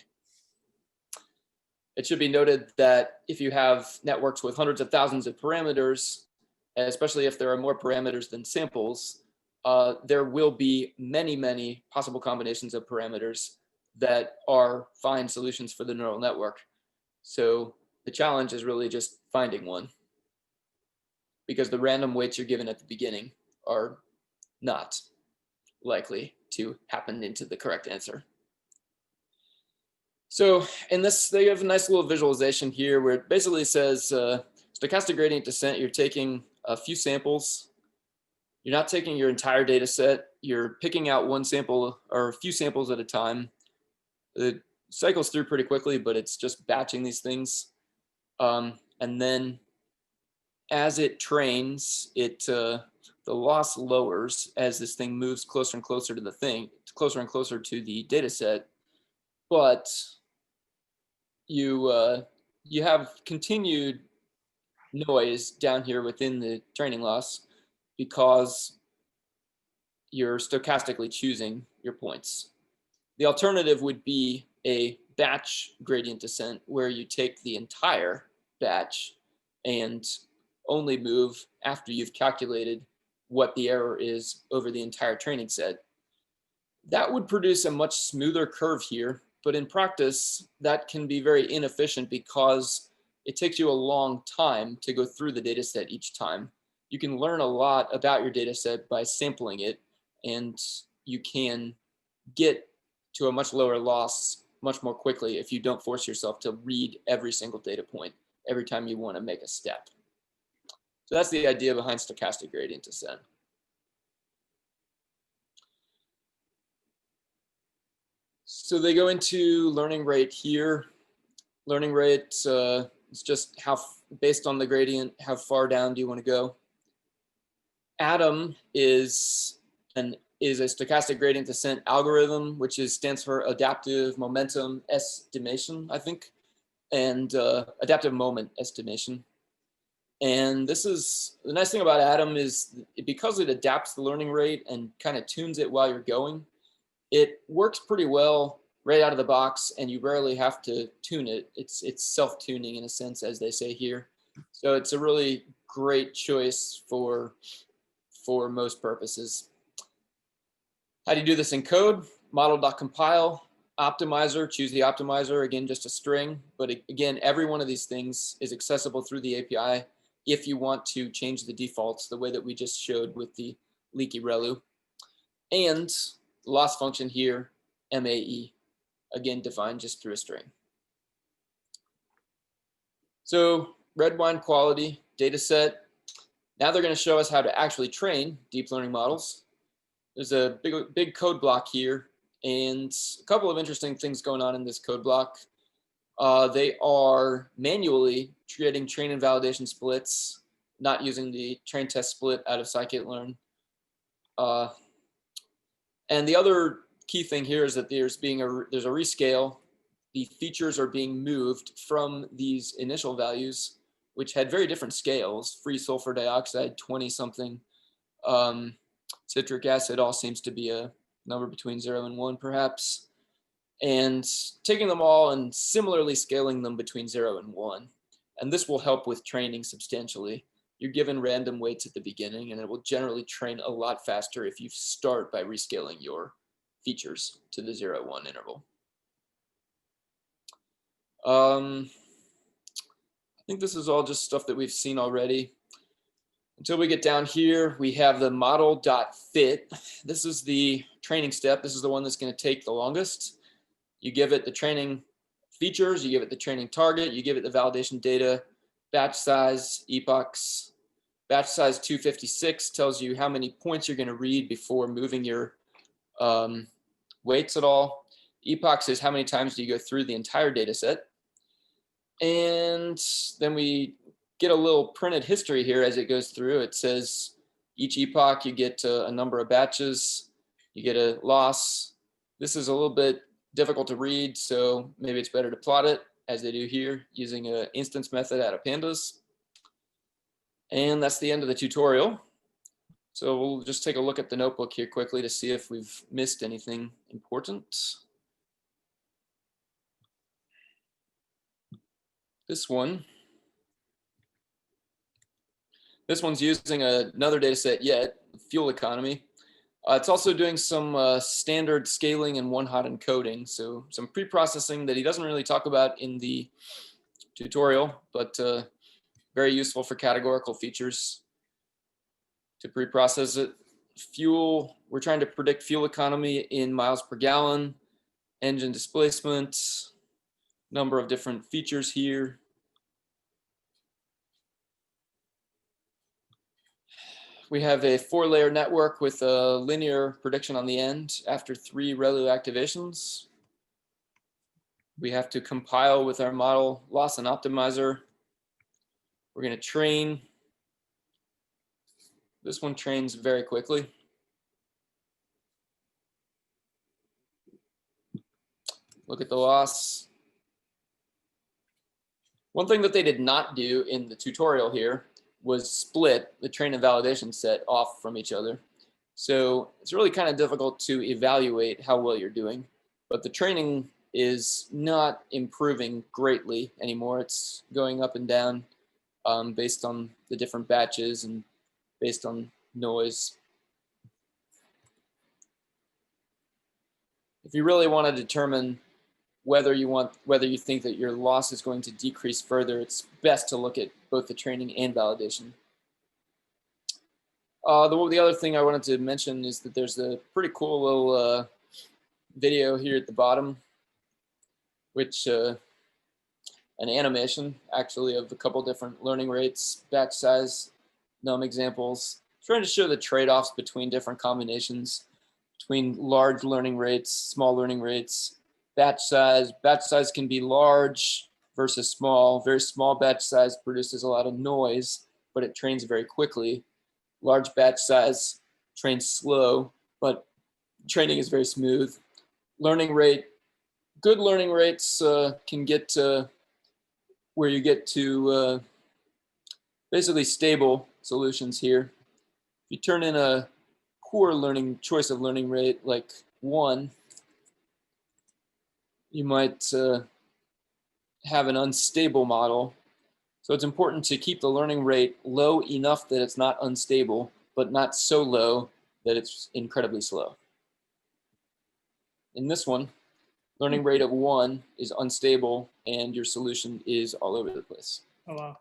It should be noted that if you have networks with hundreds of thousands of parameters, especially if there are more parameters than samples, there will be many, many possible combinations of parameters that are fine solutions for the neural network. So the challenge is really just finding one, because the random weights you're given at the beginning are not likely to happen into the correct answer. So in this, they have a nice little visualization here where it basically says stochastic gradient descent, you're taking a few samples. You're not taking your entire data set. You're picking out one sample or a few samples at a time. It cycles through pretty quickly, but it's just batching these things. And then as it trains, the loss lowers as this thing moves closer and closer to the thing, closer and closer to the data set. But you have continued noise down here within the training loss because you're stochastically choosing your points. The alternative would be a batch gradient descent where you take the entire batch and only move after you've calculated what the error is over the entire training set. That would produce a much smoother curve here, but in practice, that can be very inefficient because it takes you a long time to go through the data set each time. You can learn a lot about your data set by sampling it, and you can get to a much lower loss much more quickly if you don't force yourself to read every single data point every time you want to make a step. So that's the idea behind stochastic gradient descent. So they go into learning rate here. Learning rate is just how, based on the gradient, how far down do you want to go? ADAM is a stochastic gradient descent algorithm, which stands for adaptive momentum estimation, I think, and adaptive moment estimation. And this is, the nice thing about ADAM is because it adapts the learning rate and kind of tunes it while you're going, it works pretty well right out of the box, and you rarely have to tune it. It's self-tuning in a sense, as they say here. So it's a really great choice for most purposes. How do you do this in code? Model.compile, optimizer, choose the optimizer, again, just a string. But again, every one of these things is accessible through the API if you want to change the defaults the way that we just showed with the leaky relu. And the loss function here, MAE, again, defined just through a string. So red wine quality, data set. Now they're going to show us how to actually train deep learning models. There's a big code block here and a couple of interesting things going on in this code block. They are manually creating train and validation splits, not using the train test split out of scikit-learn. And the other key thing here is that there's a rescale. The features are being moved from these initial values, which had very different scales. Free sulfur dioxide, 20 something. Citric acid all seems to be a number between 0 and 1 perhaps. And taking them all and similarly scaling them between 0 and 1. And this will help with training substantially. You're given random weights at the beginning, and it will generally train a lot faster if you start by rescaling your features to the 0-1 interval. I think this is all just stuff that we've seen already. Until we get down here, we have the model.fit. This is the training step. This is the one that's going to take the longest. You give it the training features, you give it the training target, you give it the validation data, batch size, epochs. Batch size 256 tells you how many points you're going to read before moving your weights at all. Epochs is how many times do you go through the entire data set. And then we get a little printed history here as it goes through. It says each epoch you get a number of batches, you get a loss. This is a little bit difficult to read, so maybe it's better to plot it as they do here using an instance method out of pandas. And that's the end of the tutorial. So we'll just take a look at the notebook here quickly to see if we've missed anything important. This one's using another data set yet, fuel economy. It's also doing some standard scaling and one-hot encoding, so some pre-processing that he doesn't really talk about in the tutorial, but very useful for categorical features to pre-process it. Fuel, we're trying to predict fuel economy in miles per gallon, engine displacement, number of different features here. We have a 4-layer network with a linear prediction on the end after 3 ReLU activations. We have to compile with our model loss and optimizer. We're going to train. This one trains very quickly. Look at the loss. One thing that they did not do in the tutorial here was split the train and validation set off from each other. So it's really kind of difficult to evaluate how well you're doing, but the training is not improving greatly anymore. It's going up and down based on the different batches and based on noise. If you really want to determine whether you think that your loss is going to decrease further, it's best to look at both the training and validation. The other thing I wanted to mention is that there's a pretty cool little video here at the bottom, which an animation actually of a couple different learning rates, batch size, num examples, trying to show the trade-offs between different combinations, between large learning rates, small learning rates, batch size. Batch size can be large versus small. Very small batch size produces a lot of noise, but it trains very quickly. Large batch size trains slow, but training is very smooth. Learning rate, good learning rates can get to where you get to basically stable solutions here. If you turn in a poor choice of learning rate like 1, you might have an unstable model. So it's important to keep the learning rate low enough that it's not unstable, but not so low that it's incredibly slow. In this one, learning rate of 1 is unstable and your solution is all over the place. Oh, wow.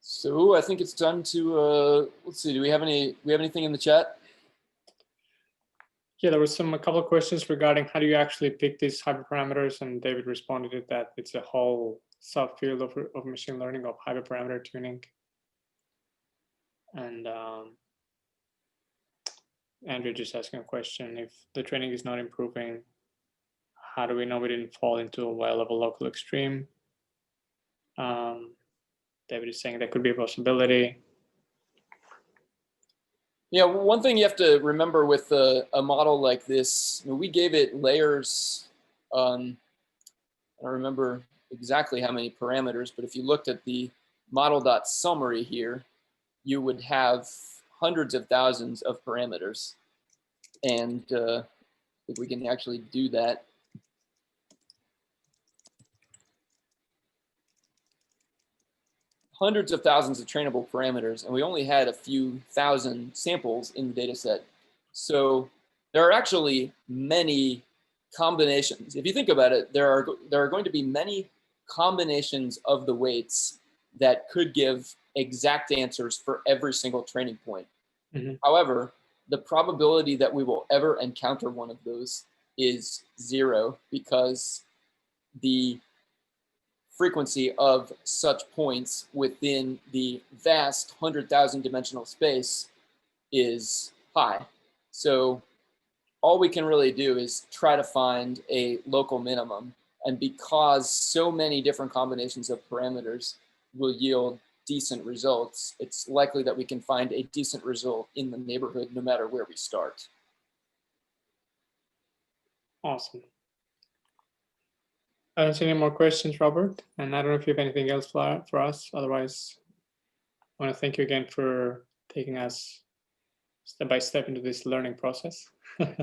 So I think it's time to, let's see, do we have anything in the chat? Yeah, there was a couple of questions regarding how do you actually pick these hyperparameters, and David responded to that it's a whole subfield of machine learning of hyperparameter tuning. And Andrew just asking a question: if the training is not improving, how do we know we didn't fall into a well-level local extreme? David is saying that could be a possibility. Yeah, one thing you have to remember with a model like this, we gave it layers. I don't remember exactly how many parameters, but if you looked at the model.summary here, you would have hundreds of thousands of parameters. And if we can actually do that. Hundreds of thousands of trainable parameters, and we only had a few thousand samples in the data set. So there are actually many combinations. If you think about it, there are going to be many combinations of the weights that could give exact answers for every single training point. Mm-hmm. However, the probability that we will ever encounter one of those is 0, because the frequency of such points within the vast 100,000 dimensional space is high. So all we can really do is try to find a local minimum. And because so many different combinations of parameters will yield decent results, it's likely that we can find a decent result in the neighborhood no matter where we start. Awesome. I don't see any more questions, Robert, and I don't know if you have anything else for us. Otherwise, I want to thank you again for taking us step by step into this learning process. Let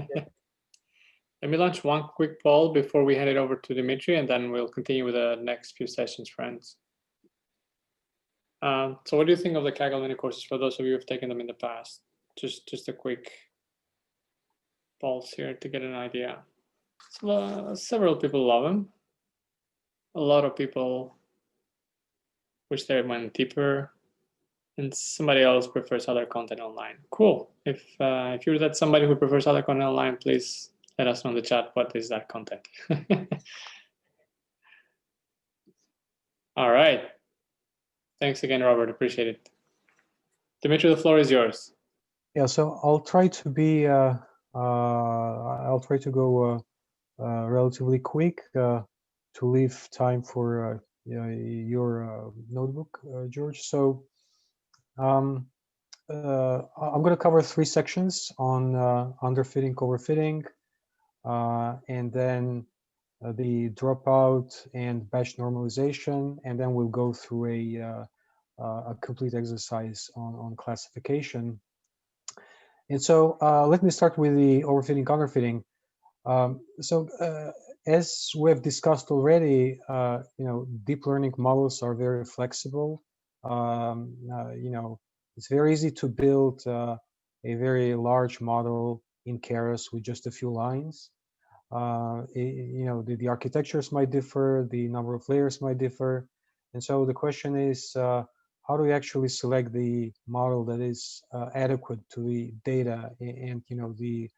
me launch one quick poll before we hand it over to Dimitri, and then we'll continue with the next few sessions, friends. So what do you think of the Kaggle Mini Courses for those of you who have taken them in the past? Just a quick pulse here to get an idea. So, several people love them. A lot of people wish they went deeper, and somebody else prefers other content online. Cool. If you're that somebody who prefers other content online, please let us know in the chat what is that content. All right. Thanks again, Robert. Appreciate it. Dimitri, the floor is yours. Yeah, so I'll try to be I'll try to go relatively quick to leave time for your notebook, George. So I'm going to cover 3 sections on underfitting, overfitting, and then the dropout and batch normalization, and then we'll go through a complete exercise on classification. And so let me start with the overfitting, underfitting. As we have discussed already, deep learning models are very flexible. It's very easy to build a very large model in Keras with just a few lines. The architectures might differ, the number of layers might differ, and so the question is, how do we actually select the model that is adequate to the data and the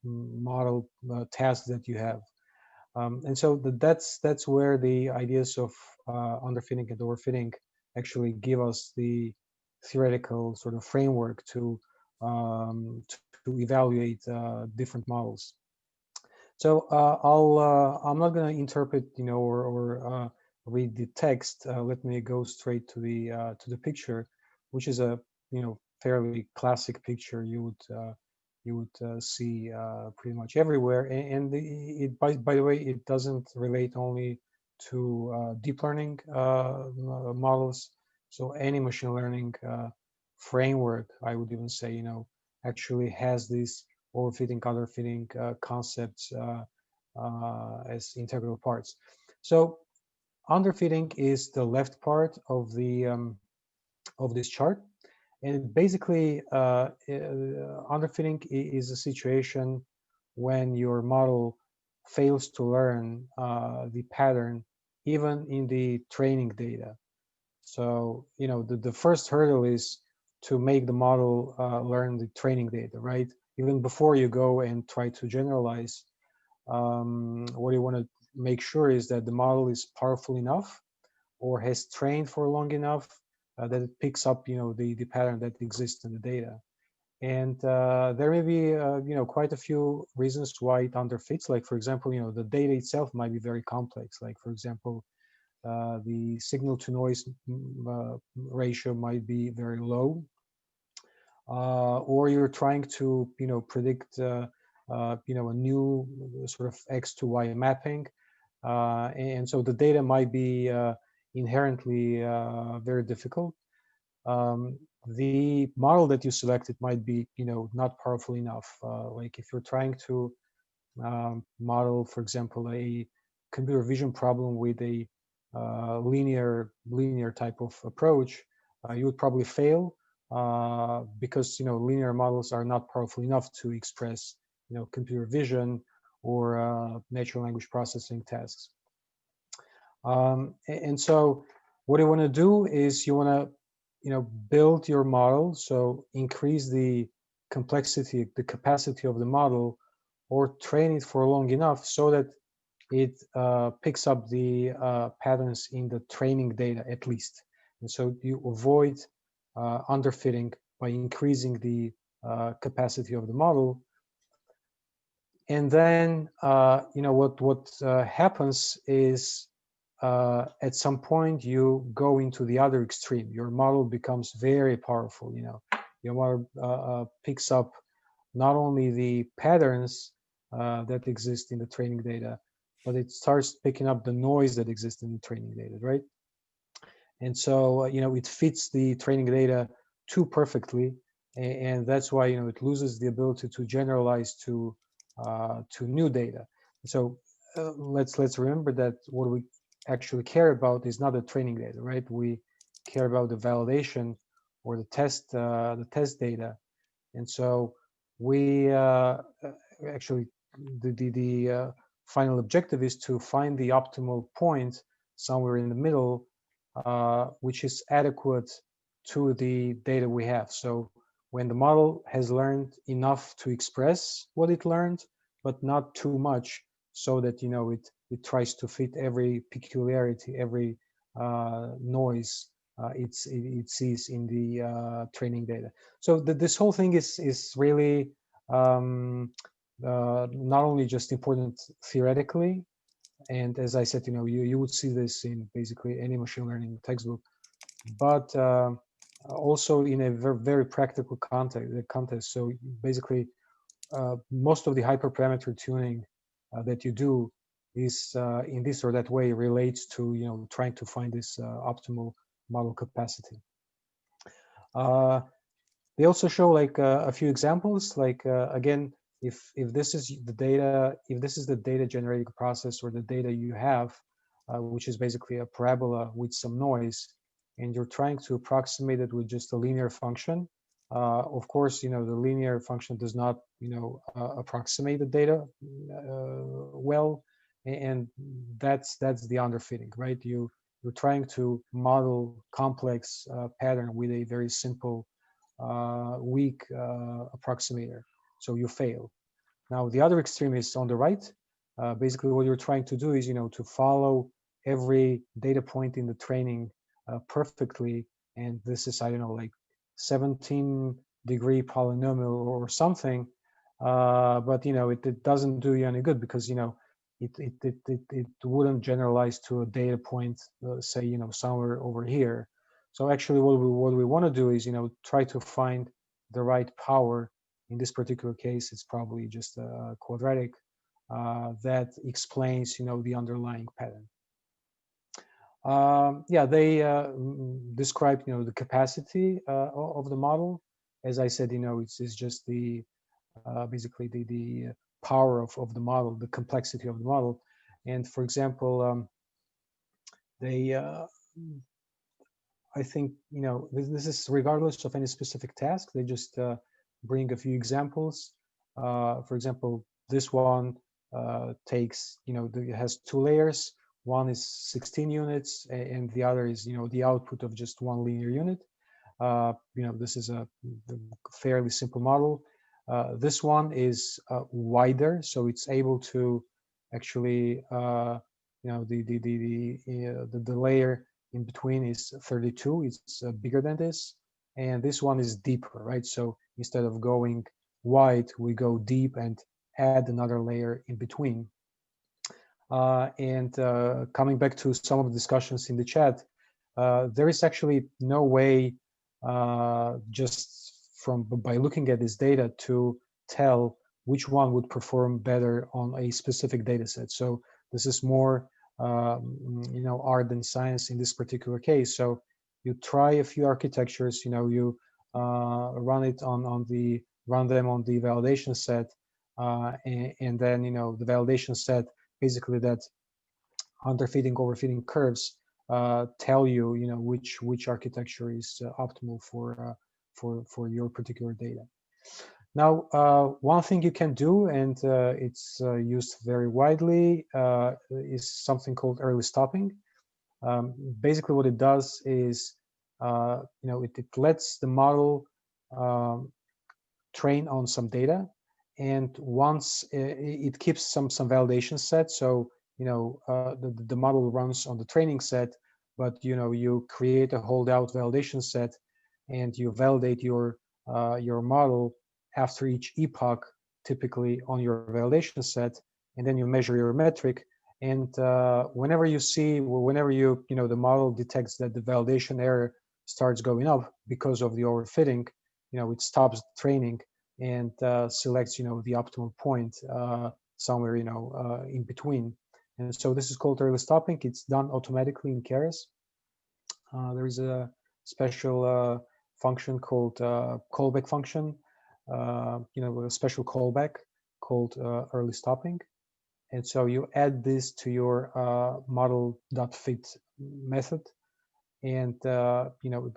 model tasks that you have? And so that's where the ideas of underfitting and overfitting actually give us the theoretical sort of framework to evaluate different models. So I'm not going to interpret, or read the text. Let me go straight to the picture, which is a fairly classic picture you would see pretty much everywhere. And by the way, it doesn't relate only to deep learning models. So any machine learning framework, I would even say, actually has this overfitting, underfitting concepts as integral parts. So underfitting is the left part of the of this chart, and basically underfitting is a situation when your model fails to learn the pattern even in the training data. So the first hurdle is to make the model learn the training data, right? Even before you go and try to generalize, what you want to make sure is that the model is powerful enough or has trained for long enough that it picks up the pattern that exists in the data. And there may be quite a few reasons why it underfits. Like, for example, the data itself might be very complex. Like, for example, the signal to noise ratio might be very low, or you're trying to predict a new sort of X to Y mapping, and so the data might be inherently very difficult. The model that you selected might be not powerful enough. Like if you're trying to model, for example, a computer vision problem with a linear type of approach, you would probably fail because linear models are not powerful enough to express computer vision or natural language processing tasks. And so what you want to do is you want to build your model, so increase the complexity, the capacity of the model, or train it for long enough so that it picks up the patterns in the training data at least. And so you avoid underfitting by increasing the capacity of the model. And then what happens is at some point you go into the other extreme. Your model becomes very powerful. Your model picks up not only the patterns that exist in the training data, but it starts picking up the noise that exists in the training data, right? And so it fits the training data too perfectly, and that's why it loses the ability to generalize to new data. So let's remember that what we actually care about is not the training data, right? We care about the validation or the test data, and so we actually the final objective is to find the optimal point somewhere in the middle, which is adequate to the data we have. So when the model has learned enough to express what it learned, but not too much, so that it tries to fit every peculiarity, every noise it sees in the training data. So this whole thing is really not only just important theoretically, and as I said, you would see this in basically any machine learning textbook, but also in a very, very practical context. So basically, most of the hyperparameter tuning that you do is in this or that way relates to trying to find this optimal model capacity. They also show like a few examples, like again, if this is the data, if this is the data generating process or the data you have, which is basically a parabola with some noise, and you're trying to approximate it with just a linear function, of course, the linear function does not, approximate the data well, and that's the underfitting, right? You're trying to model complex pattern with a very simple, weak approximator, so you fail. Now the other extreme is on the right. Basically, what you're trying to do is, to follow every data point in the training perfectly, and this is, I don't know, like 17-degree polynomial or something, but it doesn't do you any good because it wouldn't generalize to a data point, say somewhere over here. So actually, what we want to do is try to find the right power. In this particular case, it's probably just a quadratic that explains the underlying pattern. Yeah, they describe the capacity of the model. As I said, it's just the basically the power of the model, the complexity of the model. And for example, they I think, you know, this is regardless of any specific task. They just bring a few examples. For example, this one takes, you know, it has 2 layers. One is 16 units, and the other is, you know, the output of just 1 linear unit. You know, this is a fairly simple model. This one is wider, so it's able to actually, you know, the layer in between is 32. It's bigger than this, and this one is deeper, right? So instead of going wide, we go deep and add another layer in between. And coming back to some of the discussions in the chat, there is actually no way just by looking at this data to tell which one would perform better on a specific data set. So this is more you know, art than science in this particular case. So you try a few architectures, you know, you run them on the validation set, and then, you know, the validation set, basically that underfitting, overfitting curves tell you, you know, which architecture is optimal for your particular data. Now, one thing you can do, and it's used very widely, is something called early stopping. Basically, what it does is, you know, it lets the model train on some data, and once it keeps some validation set. So, you know, the model runs on the training set, but, you know, you create a holdout validation set, and you validate your model after each epoch, typically on your validation set, and then you measure your metric. And whenever you know, the model detects that the validation error starts going up because of the overfitting, you know, it stops training and selects, you know, the optimal point somewhere, you know, in between. And so this is called early stopping. It's done automatically in Keras. There is a special function called callback function, you know, a special callback called early stopping. And so you add this to your model.fit method. And, you know,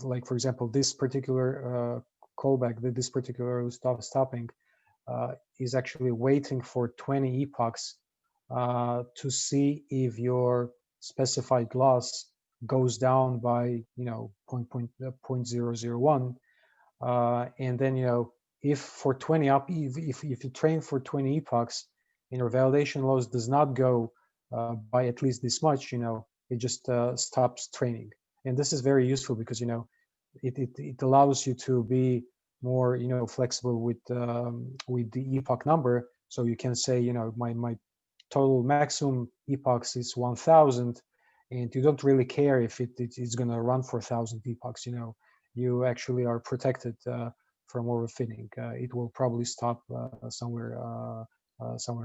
like, for example, this particular callback, this particular early stopping is actually waiting for 20 epochs to see if your specified loss goes down by, you know, 0.001. And then, you know, if for 20 if you train for 20 epochs and your validation loss does not go by at least this much, you know, it just stops training. And this is very useful because, you know, it allows you to be more, you know, flexible with the epoch number. So you can say, you know, my total maximum epochs is 1,000, and you don't really care if it's going to run for 1,000 epochs. You know, you actually are protected from overfitting. It will probably stop somewhere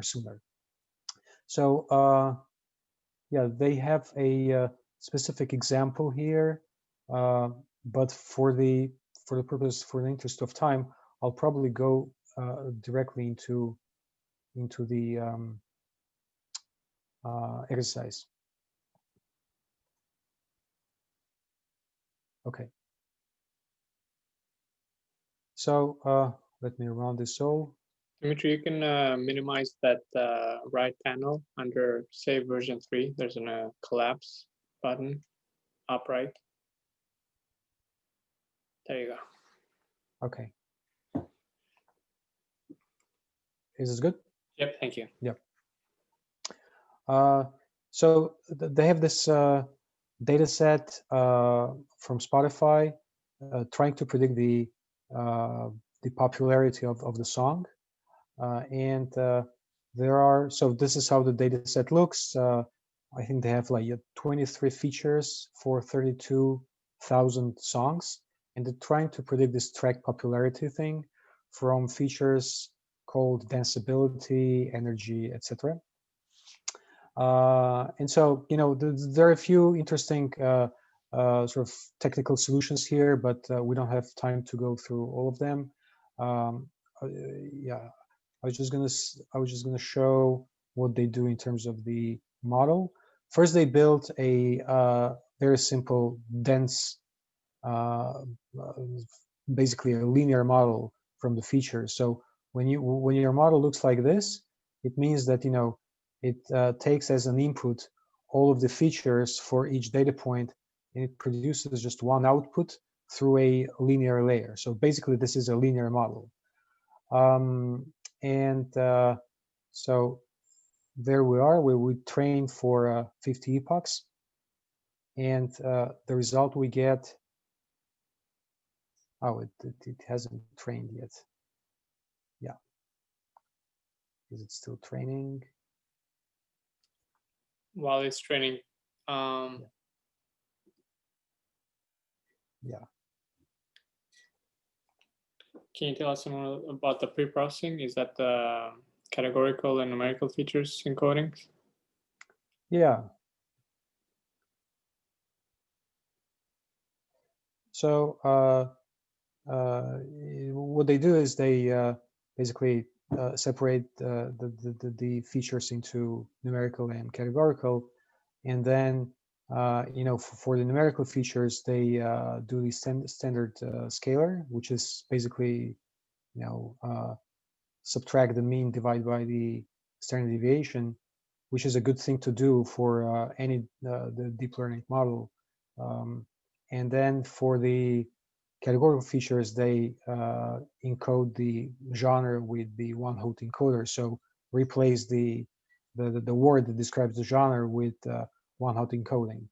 sooner. So yeah, they have a specific example here, but for the interest of time, I'll probably go directly into the exercise. Okay. So let me run this all. Dimitri, you can minimize that right panel under Save version 3. There's a collapse button, up right. There you go. Okay. Is this good? Yep, thank you. Yep. So they have this data set from Spotify trying to predict the popularity of the song. And so this is how the data set looks. I think they have like 23 features for 32,000 songs, and they're trying to predict this track popularity thing from features called danceability, energy, etc. And so, you know, there are a few interesting sort of technical solutions here, but we don't have time to go through all of them. yeah, I was just gonna show what they do in terms of the model. First, they built a very simple, dense, basically a linear model from the features. So when your model looks like this, it means that it takes as an input all of the features for each data point, and it produces just one output through a linear layer. So basically, this is a linear model. So there we are, where we train for 50 epochs, and the result we get, oh, it hasn't trained yet. Yeah, is it still training? While it's training, yeah. Can you tell us more about the pre-processing? Is that the categorical and numerical features encodings? Yeah. So what they do is they basically separate the features into numerical and categorical, and then for the numerical features they do the standard scalar, which is basically subtract the mean divided by the standard deviation, which is a good thing to do for any the deep learning model. And then for the categorical features, they encode the genre with the one-hot encoder. So replace the word that describes the genre with one-hot encoding.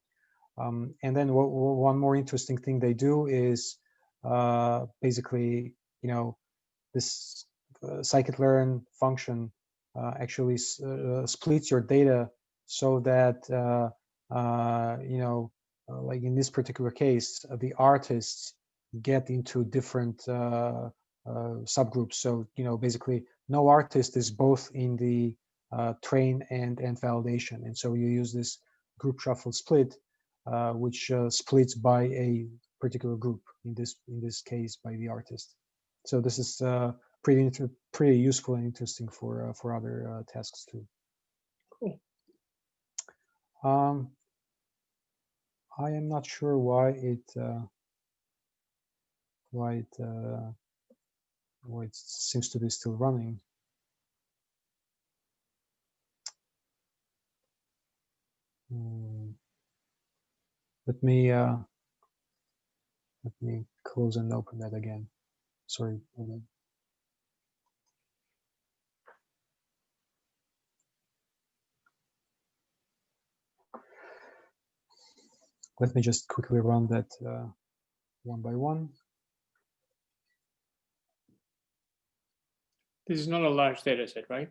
And then one more interesting thing they do is basically, this scikit-learn function actually splits your data so that like in this particular case, the artists get into different subgroups. So basically, no artist is both in the train and validation, and so you use this group shuffle split, which splits by a particular group. In this case, by the artist. So this is pretty useful and interesting for other tasks too. Cool. I am not sure why it seems to be still running. Let me close and open that again. Sorry. Let me just quickly run that one by one. This is not a large data set, right?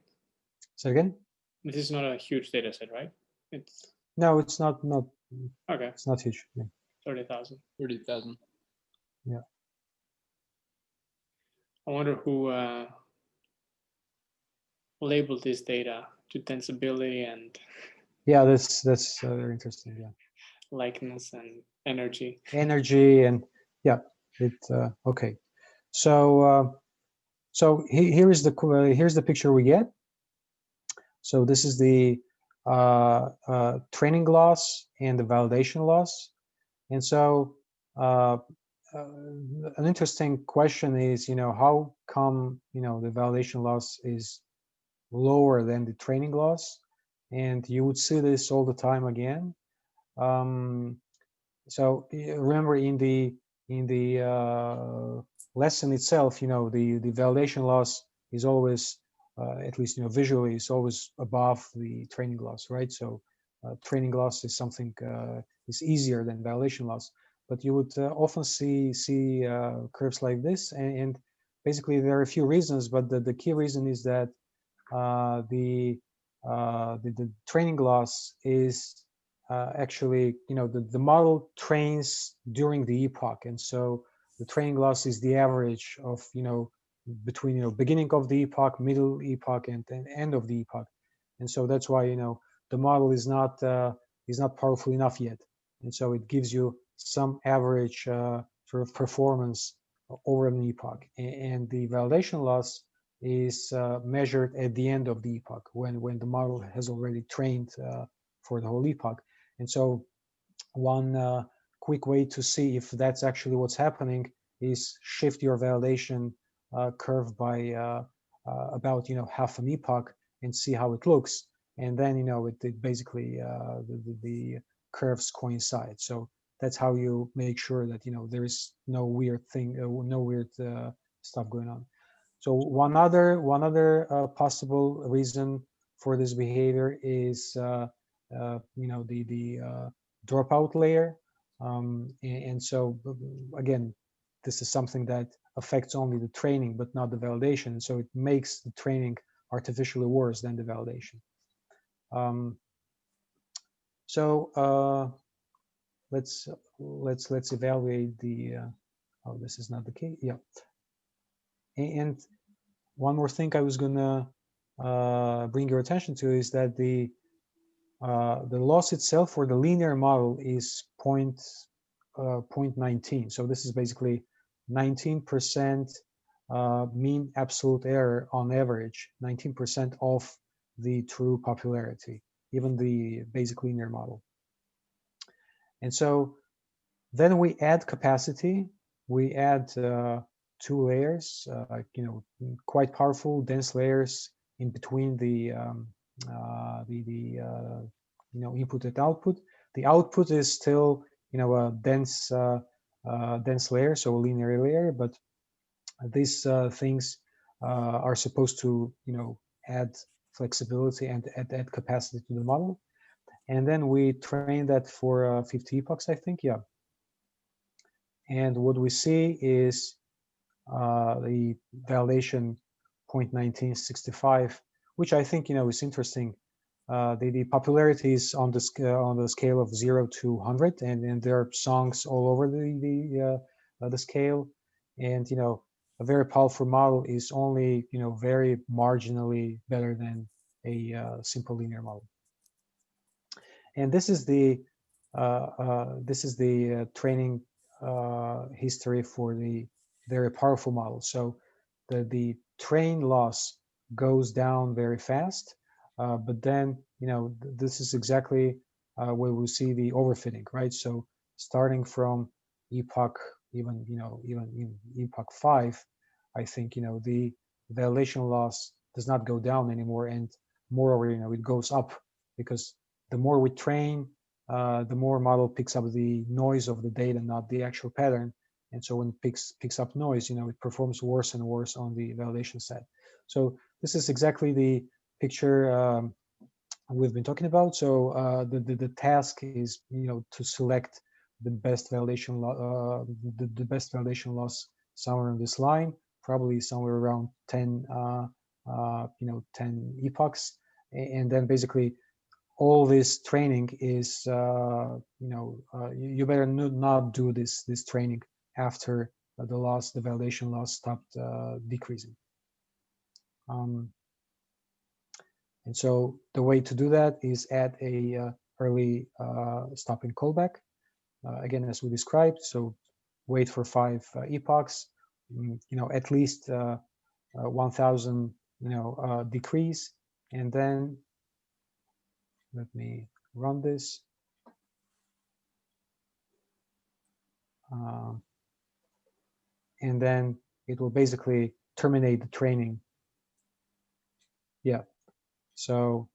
Say again? This is not a huge data set, right? It's no, it's not okay. It's not huge. Yeah. 30,000. 30,000. Yeah. I wonder who labeled this data to tensibility and yeah, that's very interesting. Yeah. Likeness and energy. Energy and yeah, it okay. So here's the picture we get. So this is the training loss and the validation loss, and so an interesting question is, how come the validation loss is lower than the training loss, and you would see this all the time again. So remember in the lesson itself, the validation loss is always at least visually is always above the training loss, right? So training loss is something is easier than validation loss, but you would often see curves like this, and basically there are a few reasons, but the key reason is that the training loss is actually, the model trains during the epoch, and so the training loss is the average of between beginning of the epoch, middle epoch, and end of the epoch, and so that's why the model is not powerful enough yet, and so it gives you some average sort of performance over an epoch, and the validation loss is measured at the end of the epoch, when the model has already trained for the whole epoch. And so one quick way to see if that's actually what's happening is shift your validation curve by about half an epoch and see how it looks. And then it basically the curves coincide. So that's how you make sure that there is no weird thing, no weird stuff going on. So one other possible reason for this behavior is the dropout layer, and so again, this is something that affects only the training but not the validation. So it makes the training artificially worse than the validation. Let's evaluate the. Oh, this is not the case. Yeah. And one more thing I was gonna bring your attention to is that the loss itself for the linear model is 0.19. So this is basically 19% mean absolute error on average, 19% of the true popularity, even the basic linear model. And so then we add capacity. We add 2 layers, quite powerful, dense layers in between the input and output. The output is still a dense layer, so a linear layer, but these things are supposed to add flexibility and add capacity to the model. And then we train that for 50 epochs, I think, yeah. And what we see is the validation 0.1965, which I think is interesting. The popularity is on the scale of 0 to 100, and there are songs all over the scale. And a very powerful model is only very marginally better than a simple linear model. And this is the training history for the very powerful model. So the train loss goes down very fast, but then this is exactly where we see the overfitting, right? So starting from epoch, even in epoch 5, I think the validation loss does not go down anymore, and moreover it goes up, because the more we train, the more model picks up the noise of the data, not the actual pattern. And so when it picks up noise, it performs worse and worse on the validation side. So this is exactly the picture we've been talking about. So the task is to select the best validation the best validation loss somewhere on this line, probably somewhere around 10 10 epochs, and then basically all this training is you better not do this training after the validation loss stopped decreasing. And so the way to do that is add a early stopping callback, again as we described. So wait for 5 epochs, at least 1000 decrease, and then let me run this. And then it will basically terminate the training. Yeah. So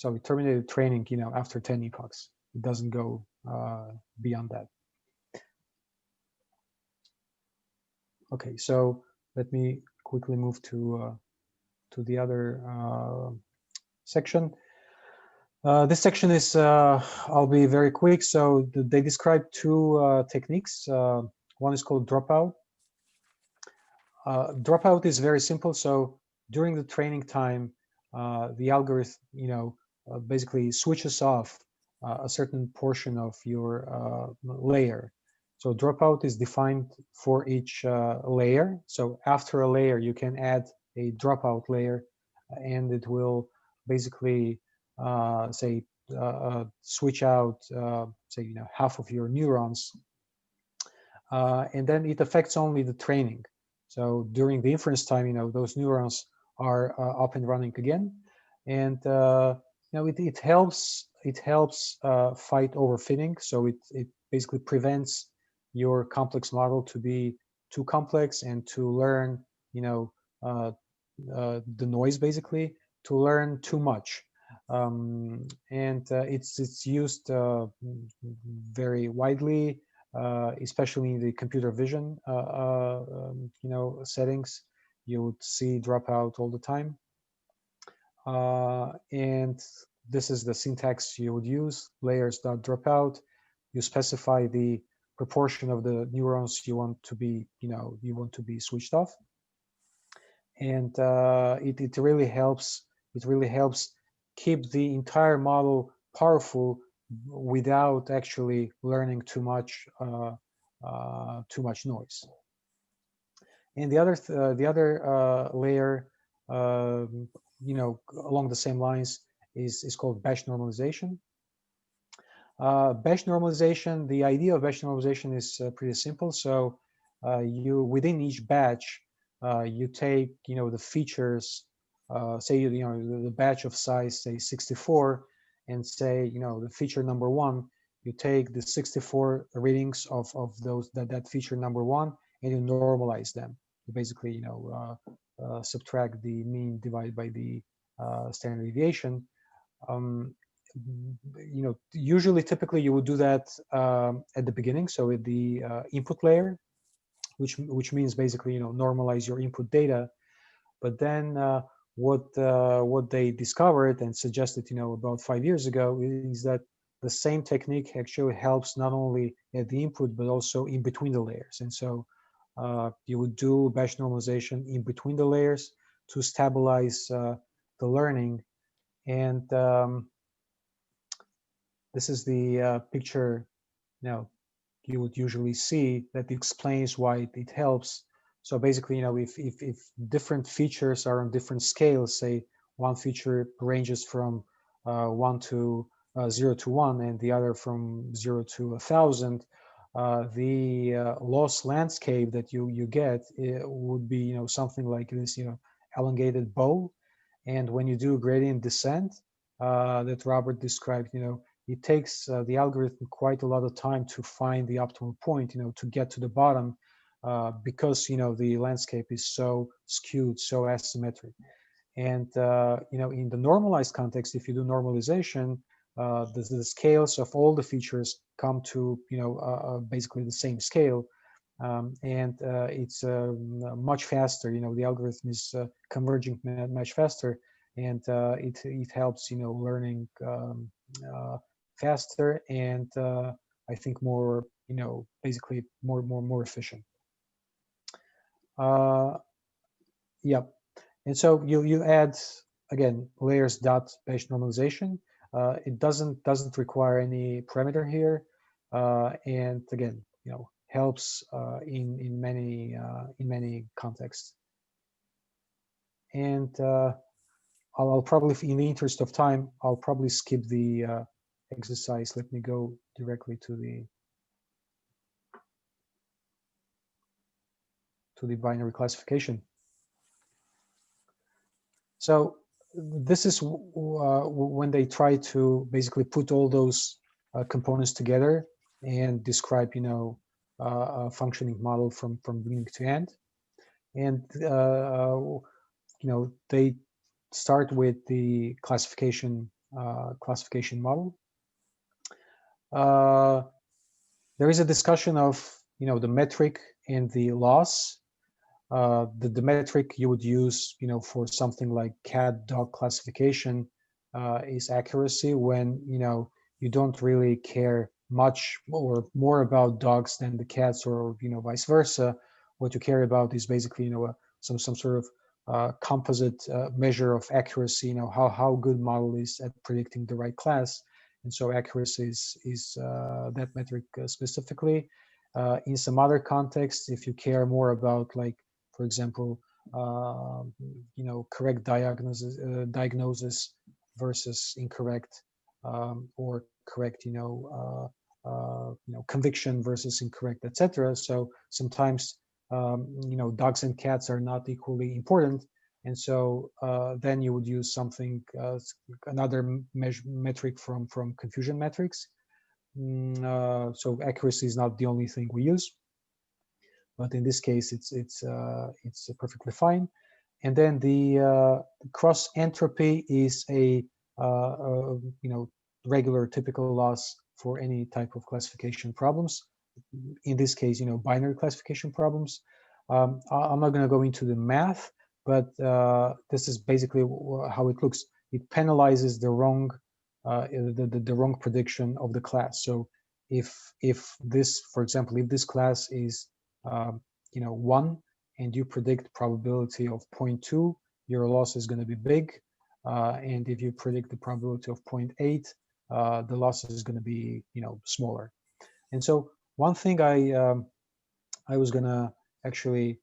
we terminated training, after 10 epochs. It doesn't go beyond that. Okay, so let me quickly move to the other section. This section is, I'll be very quick. So they describe 2 techniques. One is called dropout. Dropout is very simple. So during the training time, the algorithm, basically switches off a certain portion of your layer. So dropout is defined for each layer. So after a layer, you can add a dropout layer, and it will basically say switch out say half of your neurons, and then it affects only the training. So during the inference time, those neurons are up and running again, and it helps fight overfitting. So it basically prevents your complex model to be too complex and to learn the noise, basically to learn too much. And it's used very widely, especially in the computer vision settings. You would see Dropout all the time, and this is the syntax you would use: layers.dropout. You specify the proportion of the neurons you want to be switched off, and it really helps. It really helps keep the entire model powerful without actually learning too much noise. And the other layer, along the same lines, is called batch normalization. Batch normalization. The idea of batch normalization is pretty simple. So you within each batch, you take the features. Say the batch of size, say 64, and say the feature number 1. You take the 64 readings of that feature number 1, and you normalize them. You basically subtract the mean divided by the standard deviation. Usually, typically, you would do that at the beginning, so with the input layer, which means basically normalize your input data. But then what they discovered and suggested about 5 years ago is that the same technique actually helps not only at the input but also in between the layers. And so you would do batch normalization in between the layers to stabilize the learning. And this is the picture you would usually see that explains why it helps. So basically, if different features are on different scales, say one feature ranges from 0 to 1 and the other from 0 to 1,000, the loss landscape that you get would be something like this elongated bow. And when you do gradient descent that Robert described, it takes the algorithm quite a lot of time to find the optimal point, to get to the bottom, because the landscape is so skewed, so asymmetric. And in the normalized context, if you do normalization, the scales of all the features come to basically the same scale, and it's much faster. The algorithm is converging much faster, and it helps learning faster, and I think more basically more efficient. Yep. And so you add again layers dot batch normalization. It doesn't require any parameter here, and again helps in many contexts. And I'll probably, in the interest of time, I'll probably skip the exercise. Let me go directly to the binary classification. So this is when they try to basically put all those components together and describe, a functioning model from beginning to end. And they start with the classification model. There is a discussion of the metric and the loss. The metric you would use for something like cat-dog classification is accuracy, when you don't really care much or more about dogs than the cats, or vice versa. What you care about is basically some sort of composite measure of accuracy, how good model is at predicting the right class. And so accuracy is that metric specifically. In some other contexts, if you care more about, like, for example, correct diagnosis versus incorrect, or correct, conviction versus incorrect, etc. So sometimes dogs and cats are not equally important, and so then you would use something, another metric from confusion metrics. So accuracy is not the only thing we use, but in this case, it's perfectly fine. And then the cross entropy is a regular typical loss for any type of classification problems. In this case, binary classification problems. I'm not going to go into the math, but this is basically how it looks. It penalizes the wrong the wrong prediction of the class. So if this, for example, if this class is 1 and you predict probability of 0.2, your loss is going to be big. And if you predict the probability of 0.8, the loss is going to be smaller. And so one thing I was going to actually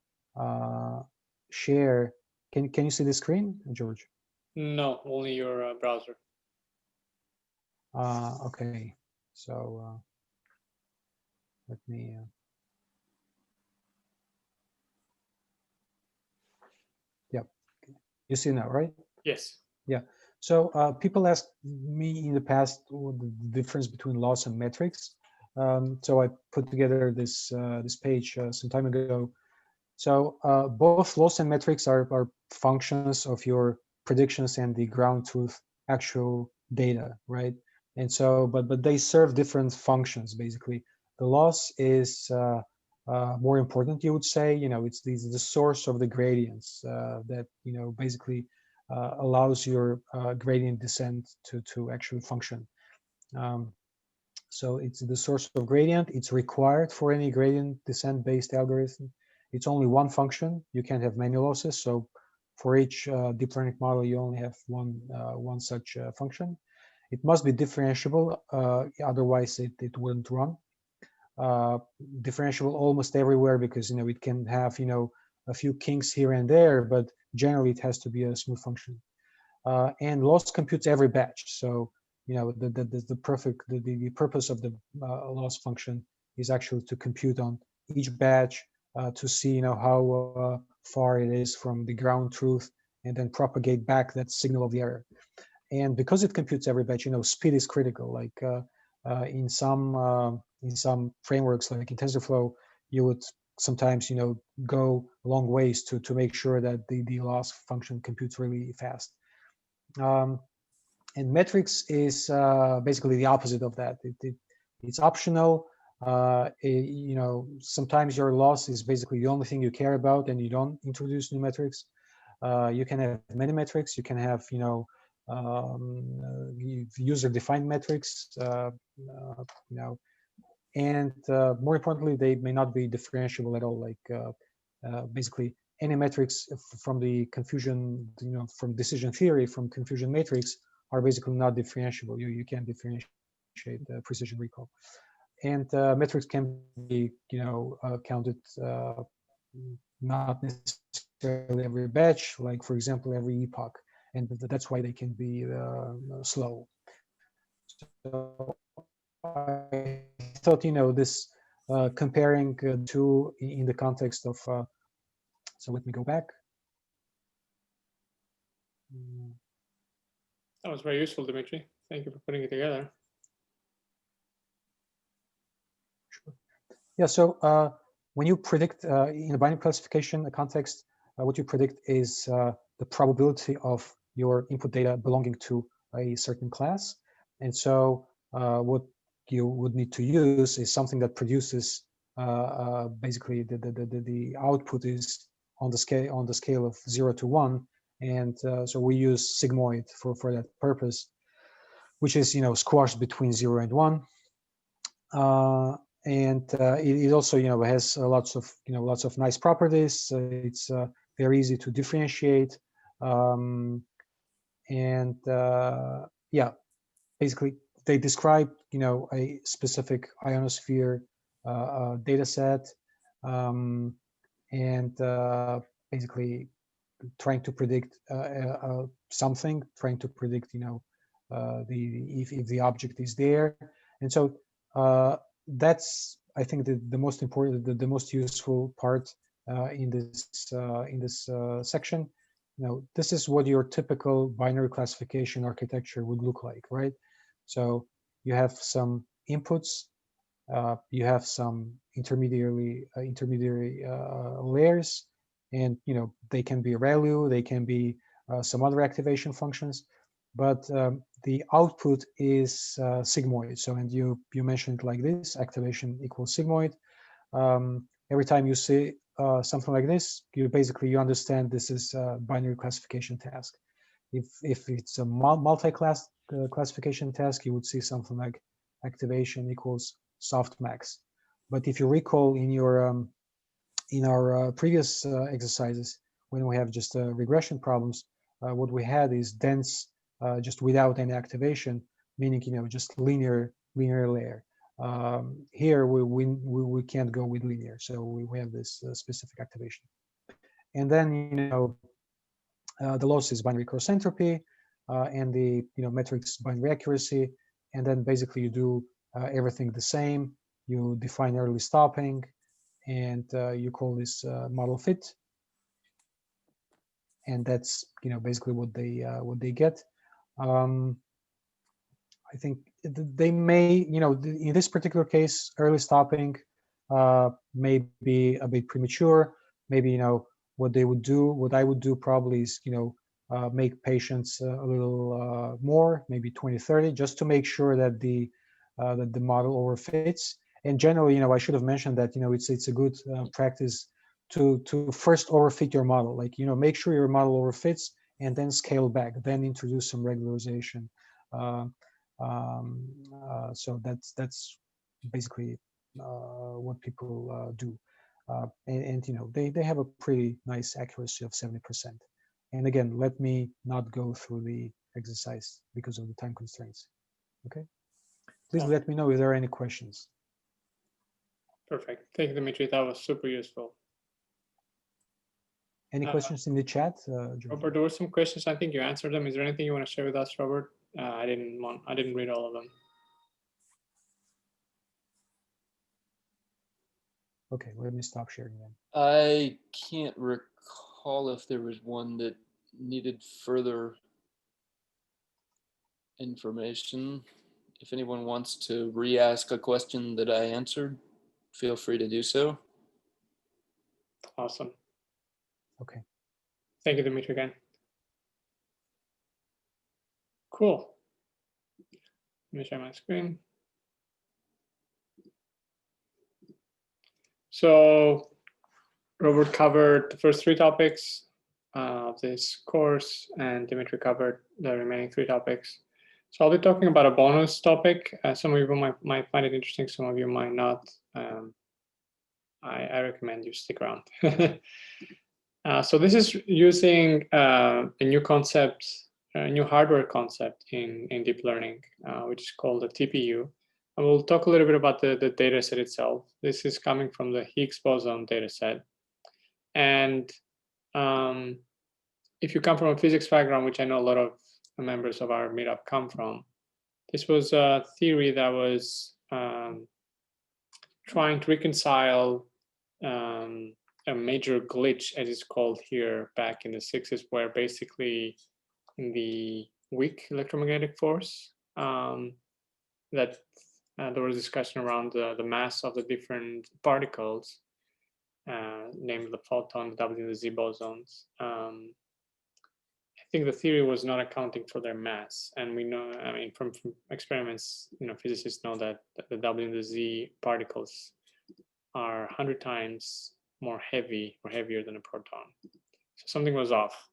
share. Can you see the screen, George? No, only your browser. Okay, so let me. Yeah, you see now, right? Yes. Yeah. So people asked me in the past the difference between loss and metrics. So I put together this this page some time ago. So both loss and metrics are functions of your predictions and the ground truth actual data, right? And so, but they serve different functions basically. The loss is more important, you would say. It's the source of the gradients that basically allows your gradient descent to actually function. So it's the source of gradient. It's required for any gradient descent based algorithm. It's only one function. You can't have many losses. So for each deep learning model, you only have one such function. It must be differentiable, otherwise it wouldn't run. Differentiable almost everywhere because it can have a few kinks here and there, but generally it has to be a smooth function. And loss computes every batch. So the purpose of the loss function is actually to compute on each batch to see how far it is from the ground truth, and then propagate back that signal of the error. And because it computes every batch, speed is critical. Like in some frameworks, like in TensorFlow, you would sometimes go long ways to make sure that the loss function computes really fast. And metrics is basically the opposite of that. It's optional. Sometimes your loss is basically the only thing you care about, and you don't introduce new metrics. You can have many metrics. You can have user-defined metrics. And more importantly, they may not be differentiable at all. Like basically any metrics from the confusion, from decision theory, from confusion matrix, are basically not differentiable. You can't differentiate precision recall. And metrics can be counted not necessarily every batch, like for example every epoch, and that's why they can be slow. So I thought this comparing two in the context of so let me go back. That was very useful, Dmitry. Thank you for putting it together. Sure. Yeah, so when you predict in a binary classification context, what you predict is the probability of your input data belonging to a certain class. And so what you would need to use is something that produces basically the output is on the scale of 0 to 1. And so we use Sigmoid for that purpose, which is squashed between 0 and 1. And it also has lots of nice properties. It's very easy to differentiate, and yeah, basically they describe a specific ionosphere data set, and basically trying to predict something, trying to predict if the object is there. And so that's, I think, the most important, the most useful part in this section. This is what your typical binary classification architecture would look like, right? So you have some inputs, you have some intermediary layers, and they can be a value, they can be some other activation functions, but the output is sigmoid. So, and you mentioned like this: activation equals sigmoid. Every time you see something like this, you understand this is a binary classification task. If it's a multi-class classification task, you would see something like activation equals softmax. But if you recall in your in our previous exercises, when we have just regression problems, what we had is dense, just without any activation, meaning just linear layer. Here we can't go with linear, so we have this specific activation. And then the loss is binary cross entropy, and the metrics binary accuracy, and then basically you do everything the same. You define early stopping, and you call this model fit, and that's basically what they get. I think they may, in this particular case, early stopping may be a bit premature. Maybe what I would do probably is make patients a little more, maybe 20-30, just to make sure that the model overfits. And generally, I should have mentioned that it's a good practice to first overfit your model, like make sure your model overfits, and then scale back, then introduce some regularization. So that's basically what people do, and they have a pretty nice accuracy of 70%. And again, let me not go through the exercise because of the time constraints. Okay, please let me know if there are any questions. Perfect. Thank you, Dimitri. That was super useful. Any questions in the chat? Robert, there were some questions. I think you answered them. Is there anything you want to share with us, Robert? I didn't read all of them. Okay, let me stop sharing them. I can't recall if there was one that needed further information. If anyone wants to re-ask a question that I answered, feel free to do so. Awesome. Okay. Thank you, Dimitri, again. Cool. Let me share my screen. So Robert covered the first 3 topics of this course, and Dimitri covered the remaining 3 topics. So I'll be talking about a bonus topic. Some of you might find it interesting, some of you might not. I recommend you stick around. So this is using a new concept, a new hardware concept in deep learning, which is called the TPU. And we'll talk a little bit about the data set itself. This is coming from the Higgs boson data set. And if you come from a physics background, which I know a lot of members of our meetup come from, this was a theory that was trying to reconcile a major glitch, as it's called here, back in the 60s, where basically in the weak electromagnetic force, that there was discussion around the mass of the different particles, namely the photon, the W and the Z bosons. I think the theory was not accounting for their mass, and we know, I mean, from experiments, physicists know that the W and the Z particles are 100 times more heavy or heavier than a proton. So something was off.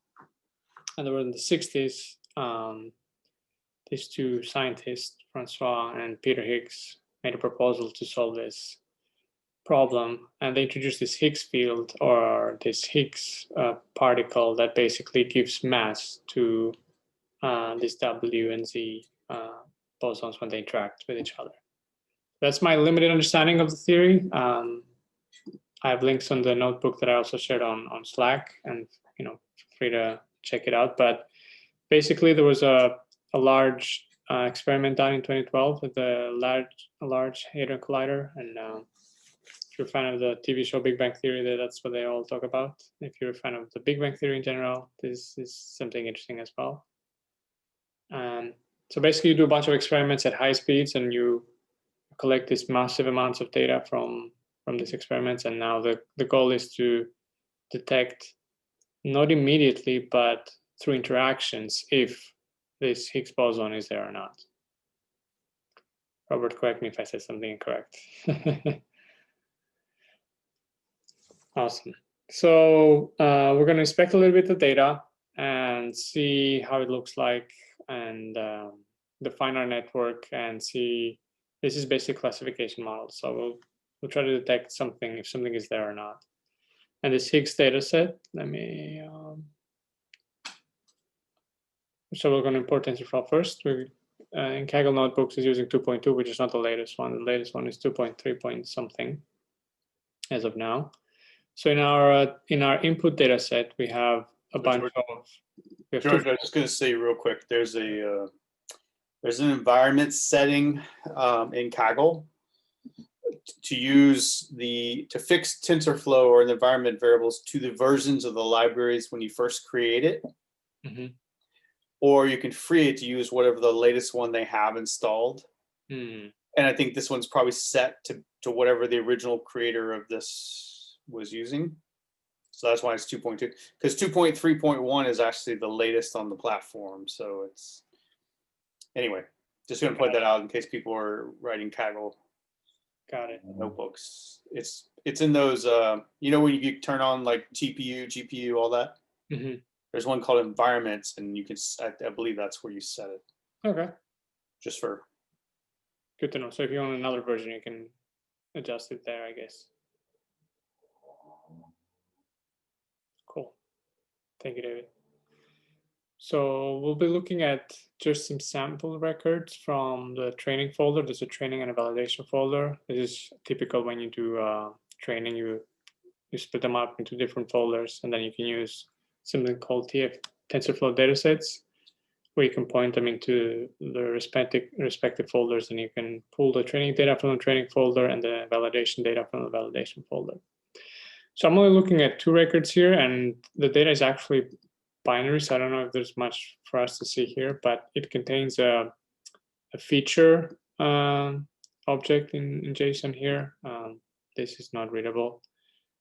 And there were in the 60s, these 2 scientists, Francois and Peter Higgs, made a proposal to solve this problem, and they introduced this Higgs field, or this Higgs particle that basically gives mass to these W and Z bosons when they interact with each other. That's my limited understanding of the theory. I have links on the notebook that I also shared on Slack, and feel free to check it out. But basically, there was a large experiment done in 2012 with a large hadron collider, and If you're a fan of the TV show Big Bang Theory, that's what they all talk about. If you're a fan of the Big Bang Theory in general, this is something interesting as well. So basically, you do a bunch of experiments at high speeds, and you collect these massive amounts of data from these experiments. And now the goal is to detect, not immediately, but through interactions, if this Higgs boson is there or not. Robert, correct me if I said something incorrect. Awesome. So we're going to inspect a little bit of the data and see how it looks like, and define our network and see. This is basic classification model. So we'll try to detect something, if something is there or not. And this Higgs data set, let me, so we're going to import TensorFlow first. We, in Kaggle notebooks is using 2.2, which is not the latest one. The latest one is 2.3 point something as of now. So in our input data set, we have a bunch of. George, I was just going to say real quick, there's an environment setting in Kaggle to fix TensorFlow or the environment variables to the versions of the libraries when you first create it. Mm-hmm. Or you can free it to use whatever the latest one they have installed. Mm. And I think this one's probably set to whatever the original creator of this was using. So that's why it's 2.2, because 2.3.1 is actually the latest on the platform. So it's, anyway, just going to point that out in case people are writing Kaggle Got it. notebooks. It's in those, you know, when you turn on like TPU, GPU, all that. Mm-hmm. There's one called environments, and you can, I believe that's where you set it. Okay. Just for. Good to know. So if you want another version, you can adjust it there, I guess. Cool. Thank you, David. So we'll be looking at just some sample records from the training folder. There's a training and a validation folder. This is typical when you do training. You split them up into different folders, and then you can use something called TensorFlow datasets, where you can point them into the respective folders, and you can pull the training data from the training folder and the validation data from the validation folder. So I'm only looking at 2 records here, and the data is actually binary, so I don't know if there's much for us to see here, but it contains a feature object in JSON here. This is not readable.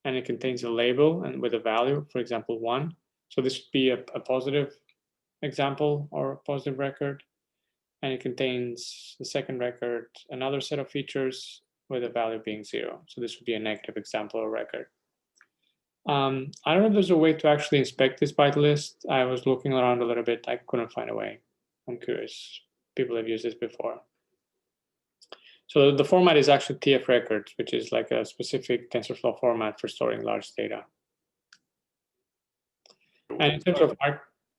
And it contains a label and with a value, for example, 1. So this would be a positive example or a positive record. And it contains the second record, another set of features with a value being 0. So this would be a negative example or record. I don't know if there's a way to actually inspect this byte list. I was looking around a little bit. I couldn't find a way. I'm curious. People have used this before. So the format is actually TF records, which is like a specific TensorFlow format for storing large data. And in terms of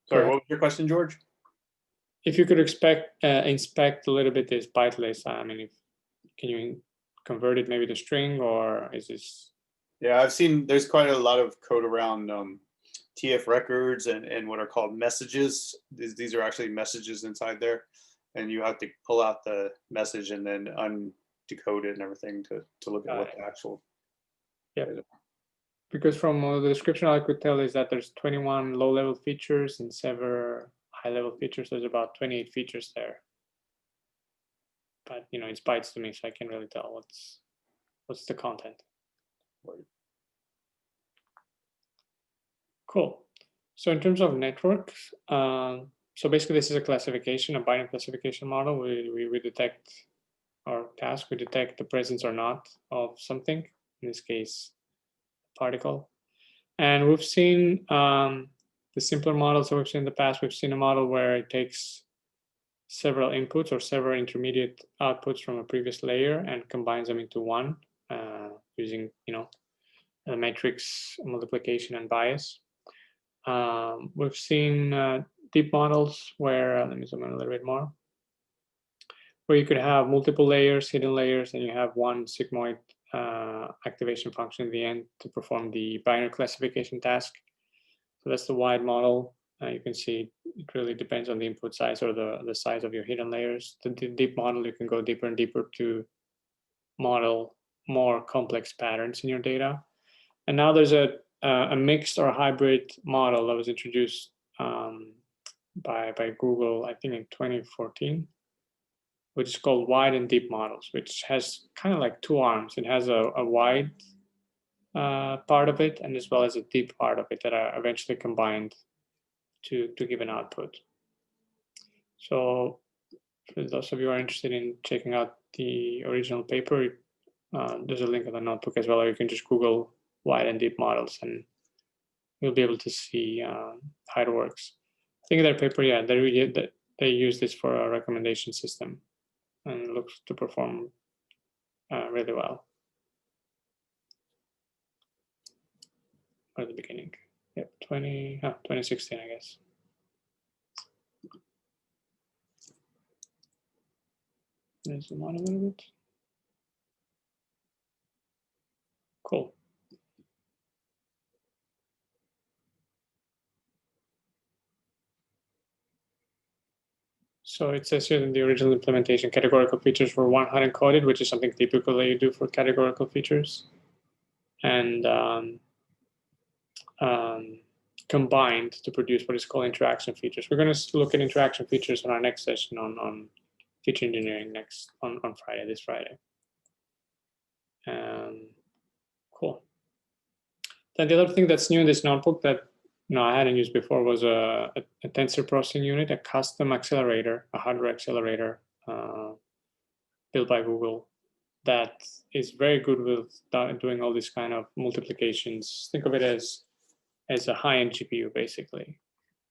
Sorry, what was your question, George? If you could inspect a little bit this byte list, I mean, can you convert it maybe to string, or is this? Yeah, I've seen there's quite a lot of code around TF records and what are called messages. These are actually messages inside there. And you have to pull out the message and then undecode it and everything to look at what the actual. Yeah. Because from the description, all I could tell is that there's 21 low-level features and 7 high-level features. There's about 28 features there. But it's bytes to me, so I can't really tell what's the content. Cool. So in terms of networks, so basically this is a classification, a binary classification model. We detect our task. We detect the presence or not of something, in this case, particle. And we've seen the simpler models that we've seen in the past. We've seen a model where it takes several inputs or several intermediate outputs from a previous layer and combines them into one using, a matrix multiplication and bias. We've seen deep models where, let me zoom in a little bit more, where you could have multiple layers, hidden layers, and you have one sigmoid activation function at the end to perform the binary classification task. So that's the wide model. You can see it really depends on the input size or the size of your hidden layers. The deep model, you can go deeper and deeper to model more complex patterns in your data. And now there's a mixed or hybrid model that was introduced by Google, I think in 2014, which is called wide and deep models, which has kind of like two arms. It has a wide part of it, and as well as a deep part of it that are eventually combined to give an output. So for those of you who are interested in checking out the original paper, there's a link in the notebook as well, or you can just Google wide and deep models and you'll be able to see how it works. I think their paper, yeah, they use this for a recommendation system and it looks to perform really well. At the beginning, yep, 2016, I guess. Let's zoom out a little bit. Cool. So it says here in the original implementation, categorical features were hard encoded, which is something typical that you do for categorical features, and combined to produce what is called interaction features. We're going to look at interaction features in our next session on feature engineering on Friday, this Friday. Cool. Then the other thing that's new in this notebook that I hadn't used before was a tensor processing unit, a custom accelerator, a hardware accelerator built by Google that is very good with doing all these kind of multiplications. Think of it as a high-end GPU, basically.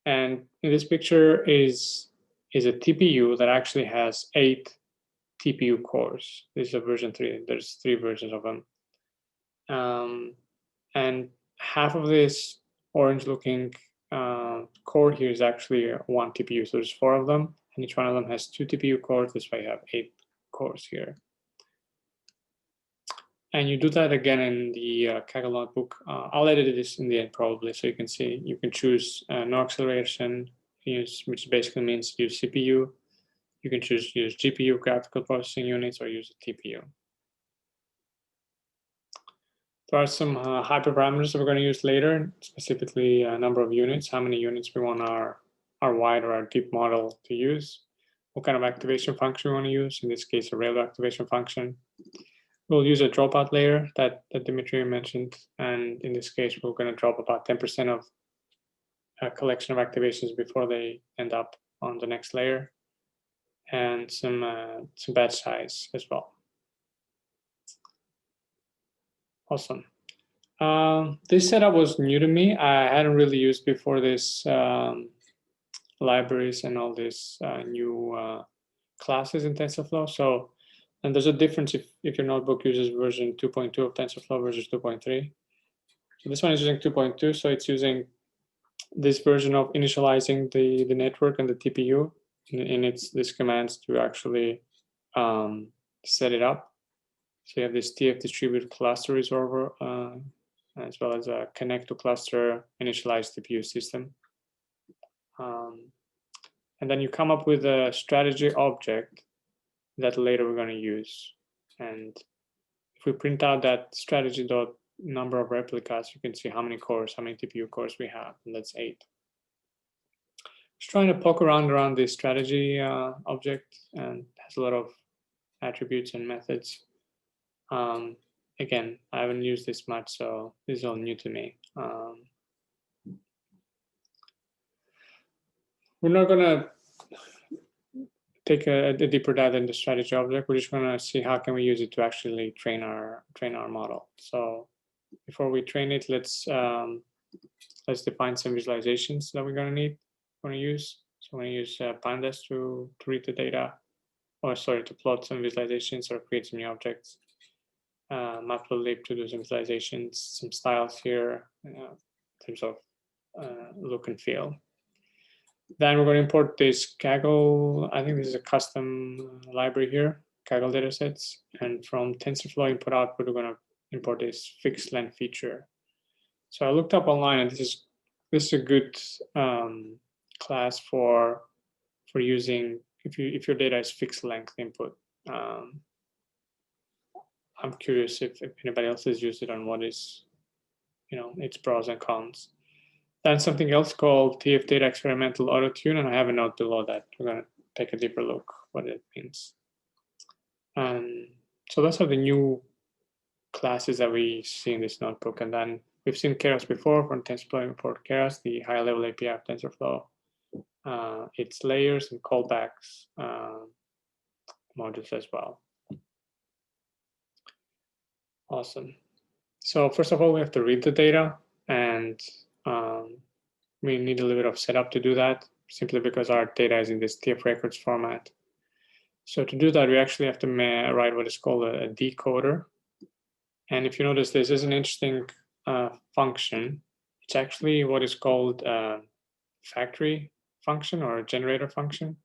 And in this picture is a TPU that actually has 8 TPU cores. This is a version 3. There's 3 versions of them. And half of this orange-looking core here is actually 1 TPU. So there's 4 of them, and each one of them has 2 TPU cores. This way you have 8 cores here. And you do that again in the Kaggle notebook. I'll edit this in the end probably, so you can see. You can choose no acceleration, which basically means use CPU. You can choose use GPU, graphical processing units, or use a TPU. There are some hyperparameters that we're going to use later, specifically a number of units, how many units we want our wide or our deep model to use, what kind of activation function we want to use, in this case, a rail activation function. We'll use a dropout layer that Dimitri mentioned, and in this case, we're going to drop about 10% of a collection of activations before they end up on the next layer, and some batch size as well. Awesome. This setup was new to me. I hadn't really used before this libraries and all these new classes in TensorFlow. So, and there's a difference if your notebook uses version 2.2 of TensorFlow versus 2.3. So this one is using 2.2, so it's using this version of initializing the network and the TPU in these commands to actually set it up. So you have this TF distribute cluster resolver, as well as a connect to cluster initialize TPU system. And then you come up with a strategy object that later we're going to use. And if we print out that strategy dot number of replicas, you can see how many cores, how many TPU cores we have, and that's 8. Just trying to poke around this strategy object, and has a lot of attributes and methods. Again, I haven't used this much, so this is all new to me. We're not gonna take a deeper dive in the strategy object. We're just gonna see how can we use it to actually train our model. So before we train it, let's define some visualizations that we're gonna use. So we're gonna use Pandas to read the data, or sorry, to plot some visualizations or create some new objects. Matplotlib to do some visualizations, some styles here in terms of look and feel. Then we're going to import this Kaggle. I think this is a custom library here, Kaggle datasets. And from TensorFlow input output, we're going to import this fixed length feature. So I looked up online, and this is a good class for using if your data is fixed length input. I'm curious if anybody else has used it and what is, its pros and cons. Then something else called TF Data Experimental Auto-Tune, and I have a note below that. We're going to take a deeper look what it means. So those are the new classes that we see in this notebook. And then we've seen Keras before from TensorFlow import Keras, the high-level API of TensorFlow. Its layers and callbacks modules as well. Awesome. So first of all, we have to read the data, and we need a little bit of setup to do that, simply because our data is in this TF records format. So to do that, we actually have to write what is called a decoder. And if you notice, this is an interesting function. It's actually what is called a factory function or a generator function.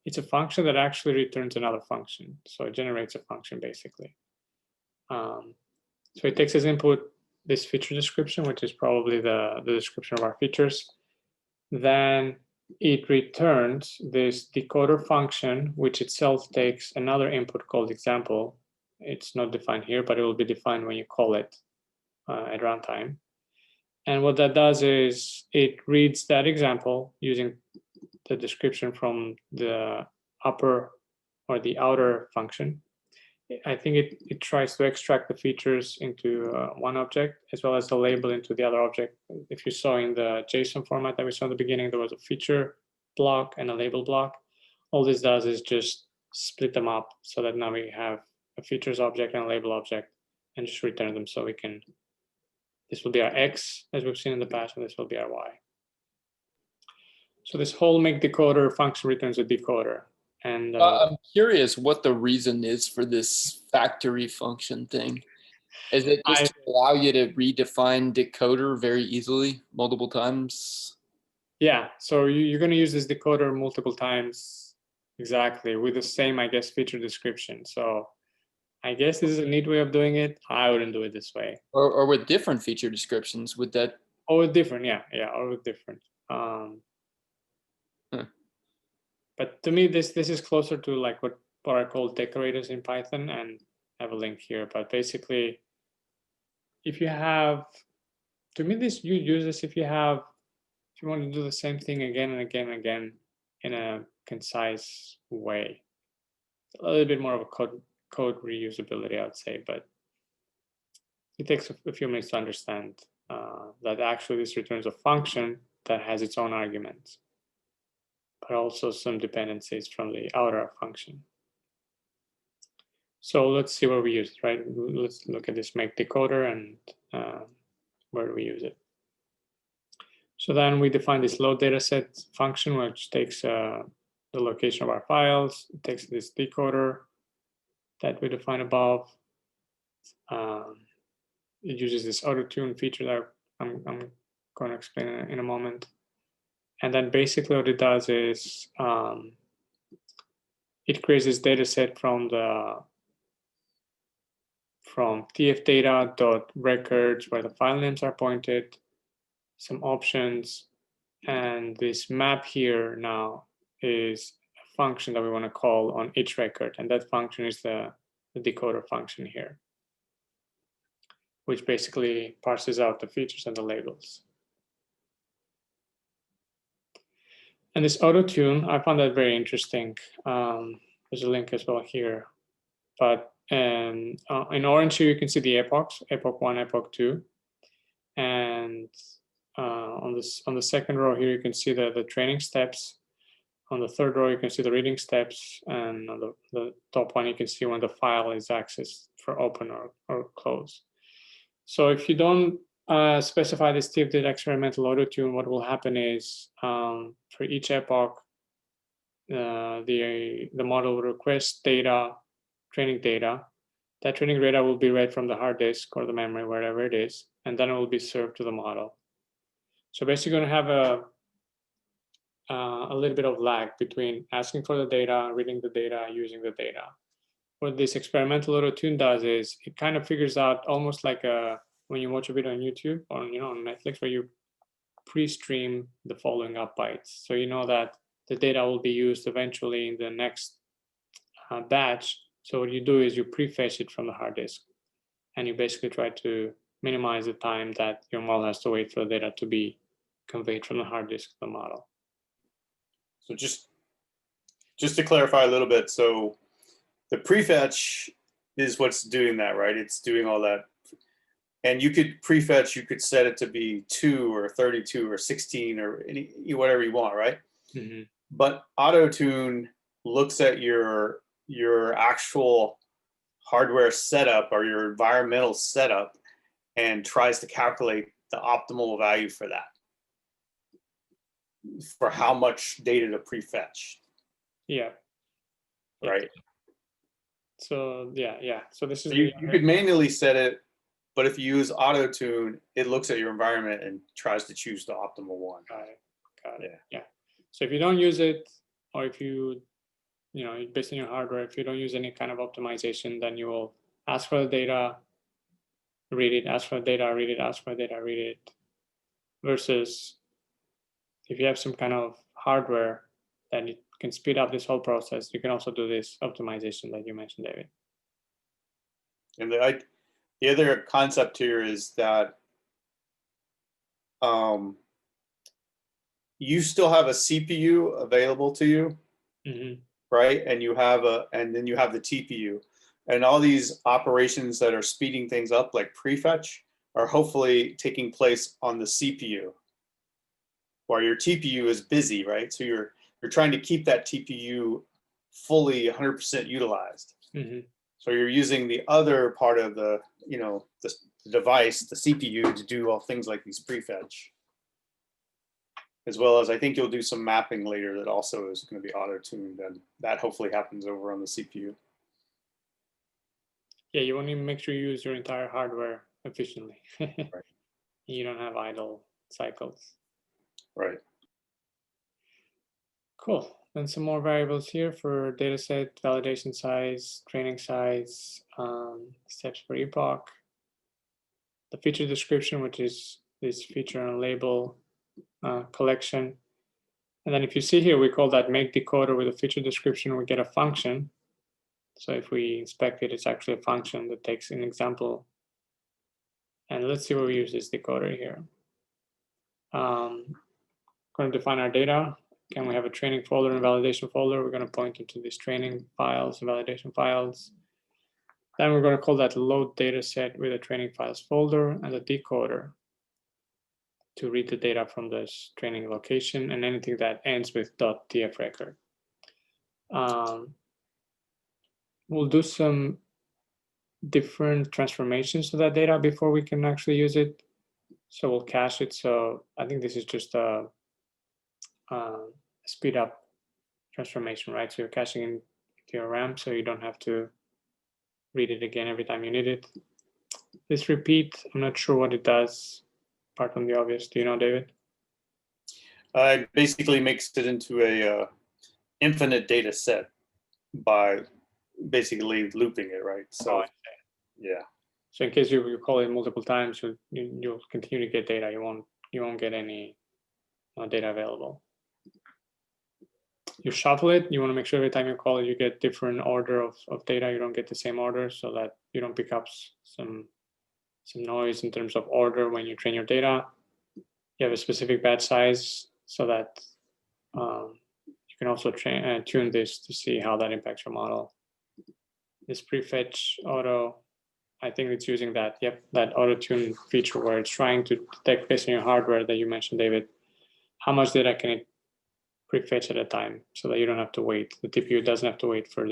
It's a function that actually returns another function. So it generates a function, basically. So it takes as input this feature description, which is probably the description of our features. Then it returns this decoder function, which itself takes another input called example. It's not defined here, but it will be defined when you call it at runtime. And what that does is it reads that example using the description from the upper or the outer function. I think it tries to extract the features into one object as well as the label into the other object. If you saw in the JSON format that we saw in the beginning, there was a feature block and a label block. All this does is just split them up so that now we have a features object and a label object and just return them. So we can, this will be our X as we've seen in the past, and this will be our Y. So this whole make decoder function returns a decoder. And I'm curious what the reason is for this factory function thing. Is it just to allow you to redefine decoder very easily multiple times? Yeah, so you're going to use this decoder multiple times exactly with the same, I guess, feature description. So I guess this is a neat way of doing it. I wouldn't do it this way. Or with different feature descriptions, would that? Oh, different, yeah, or with different. But to me, this is closer to like what are called decorators in Python, and I have a link here. But basically, if you have, to me, you use this if you want to do the same thing again and again and again in a concise way. A little bit more of a code reusability, I would say, but it takes a few minutes to understand that actually this returns a function that has its own arguments, but also some dependencies from the outer function. So let's see where we use it, right? Let's look at this make decoder and where do we use it. So then we define this load dataset function, which takes the location of our files. It takes this decoder that we define above. It uses this auto-tune feature that I'm going to explain in a moment. And then basically what it does is it creates this data set from tfdata.records where the file names are pointed, some options, and this map here now is a function that we want to call on each record, and that function is the decoder function here, which basically parses out the features and the labels. And this auto-tune, I found that very interesting. There's a link as well here. But in orange here, you can see the epochs, epoch 1, epoch 2. And on the second row here, you can see the training steps. On the third row, you can see the reading steps. And on the top one, you can see when the file is accessed for open or close. So if you don't specify this TF-Data experimental auto-tune, what will happen is for each epoch, the model will request data, training data. That training data will be read from the hard disk or the memory, wherever it is, and then it will be served to the model. So basically, you're going to have a little bit of lag between asking for the data, reading the data, using the data. What this experimental auto-tune does is it kind of figures out almost like when you watch a video on YouTube or on Netflix, where you pre-stream the following up bytes. So you know that the data will be used eventually in the next batch. So what you do is you pre-fetch it from the hard disk. and you basically try to minimize the time that your model has to wait for the data to be conveyed from the hard disk to the model. So just to clarify a little bit, so the prefetch is what's doing that, right? It's doing all that. And you could prefetch, you could set it to be 2 or 32 or 16 or whatever you want, right? Mm-hmm. But auto-tune looks at your actual hardware setup or your environmental setup and tries to calculate the optimal value for that, for how much data to prefetch. Yeah. Right. So yeah. So this is you could manually set it, but if you use auto-tune, it looks at your environment and tries to choose the optimal one. Got it. Yeah. So if you don't use it, or if you based on your hardware, if you don't use any kind of optimization, then you will ask for the data, read it, ask for the data, read it, ask for the data, read it. Versus if you have some kind of hardware that it can speed up this whole process, you can also do this optimization that you mentioned, David. And the other concept here is that you still have a CPU available to you, Mm-hmm. right? And then you have the TPU, and all these operations that are speeding things up, like prefetch, are hopefully taking place on the CPU, while your TPU is busy, right? So you're trying to keep that TPU fully 100% utilized. Mm-hmm. So you're using the other part of the device, the CPU, to do all things like these prefetch. As well as I think you'll do some mapping later that also is going to be auto-tuned, and that hopefully happens over on the CPU. Yeah, you want to make sure you use your entire hardware efficiently. Right. You don't have idle cycles. Right. Cool. Then some more variables here for dataset, validation size, training size, steps per epoch, the feature description, which is this feature and label collection. And then if you see here, we call that make decoder with a feature description, we get a function. So if we inspect it, it's actually a function that takes an example. And let's see where we use this decoder here. Going to define our data. Again, we have a training folder and validation folder. We're going to point into these training files and validation files. Then we're going to call that load data set with a training files folder and a decoder to read the data from this training location and anything that ends with .tf record. We'll do some different transformations to that data before we can actually use it. So we'll cache it. So I think this is just a speed up transformation, right? So you're caching into your RAM so you don't have to read it again every time you need it. This repeat, I'm not sure what it does, apart from the obvious. Do you know, David? It basically makes it into a infinite data set by basically looping it, right? So, yeah. So in case you call it multiple times, you'll continue to get data. You won't get any data available. You shuffle it. You want to make sure every time you call it, you get different order of data. You don't get the same order, so that you don't pick up some noise in terms of order when you train your data. You have a specific batch size so that you can also tune this to see how that impacts your model. This prefetch auto, I think it's using that, that auto-tune feature where it's trying to detect based on your hardware that you mentioned, David, how much data can it prefetch at a time so that you don't have to wait. The TPU doesn't have to wait for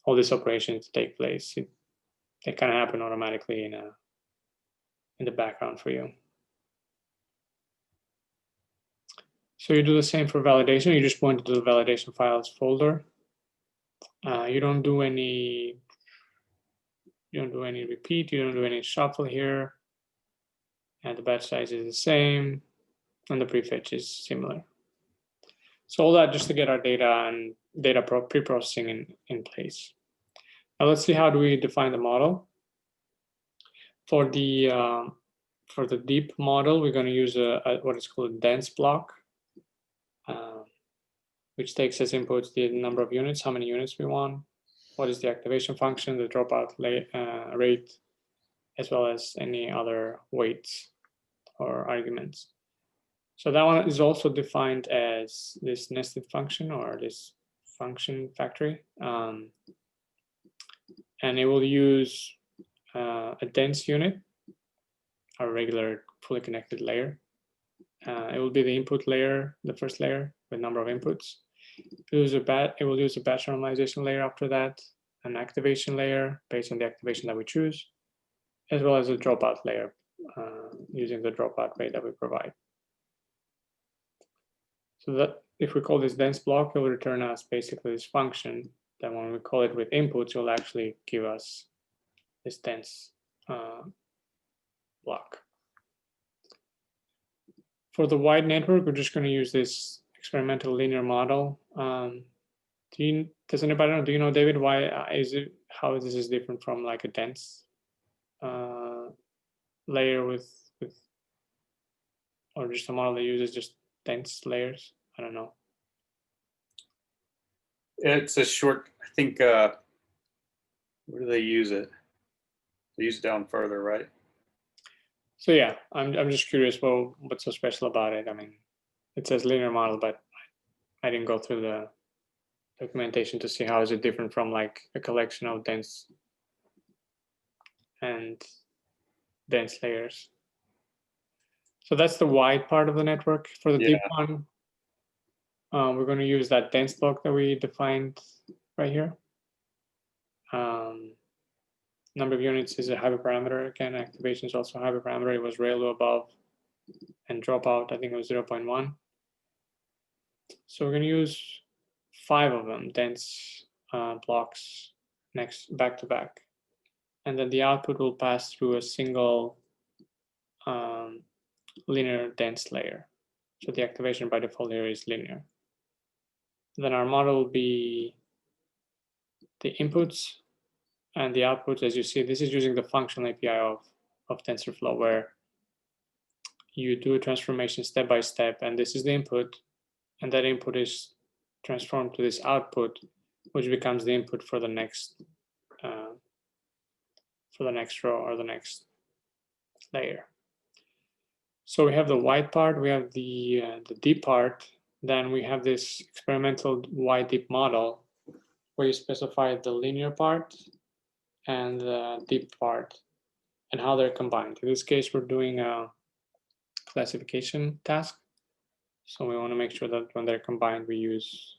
all this operation to take place. They kind of happen automatically in the background for you. So you do the same for validation. You just point to the validation files folder. You don't do any repeat. You don't do any shuffle here. And the batch size is the same, and the prefetch is similar. So all that just to get our data and data pre-processing in place. Now let's see how do we define the model. For the deep model, we're going to use what is called a dense block, which takes as inputs the number of units, how many units we want. what is the activation function, the dropout rate, as well as any other weights or arguments. So that one is also defined as this nested function or this function factory. And it will use a dense unit, a regular fully connected layer. It will be the input layer, the first layer with number of inputs. It will use a batch normalization layer after that, an activation layer based on the activation that we choose, as well as a dropout layer using the dropout rate that we provide. So that if we call this dense block, it will return us basically this function that when we call it with inputs, it will actually give us this dense block. For the wide network, we're just going to use this experimental linear model. Does anybody know? Do you know, David, why how this is different from like a dense layer with or just a model that uses just dense layers? I don't know. It's a short, I think, where do they use it? They use it down further, right? So yeah, I'm just curious, well, what's so special about it? I mean, it says linear model, but I didn't go through the documentation to see how is it different from like a collection of dense and dense layers. So that's the wide part of the network. For the deep one, we're going to use that dense block that we defined right here. Number of units is a hyperparameter. Again, activation is also a hyperparameter. It was ReLU above, and dropout, I think it was 0.1. So we're going to use 5 of them, dense blocks back to back. And then the output will pass through a single linear dense layer. So the activation by default here is linear. Then our model will be the inputs and the outputs. As you see, this is using the functional API of TensorFlow, where you do a transformation step by step, and this is the input, and that input is transformed to this output, which becomes the input for the next row or the next layer. So we have the wide part, we have the deep part, then we have this experimental wide deep model where you specify the linear part and the deep part and how they're combined. In this case, we're doing a classification task. So we want to make sure that when they're combined, we use,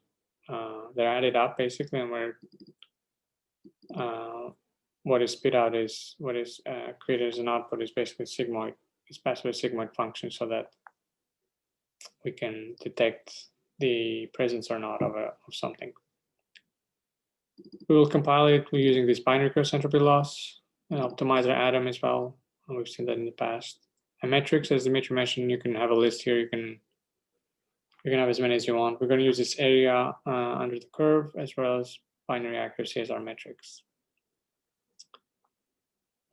they're added up basically, and we're, what is spit out is, what is created as an output is basically Sigmoid. It's passed with a Sigmoid function so that we can detect the presence or not of something. We will compile it using this binary cross entropy loss and optimize our atom as well. And we've seen that in the past. And metrics, as Dimitri mentioned, you can have a list here. You can have as many as you want. We're going to use this area under the curve as well as binary accuracy as our metrics.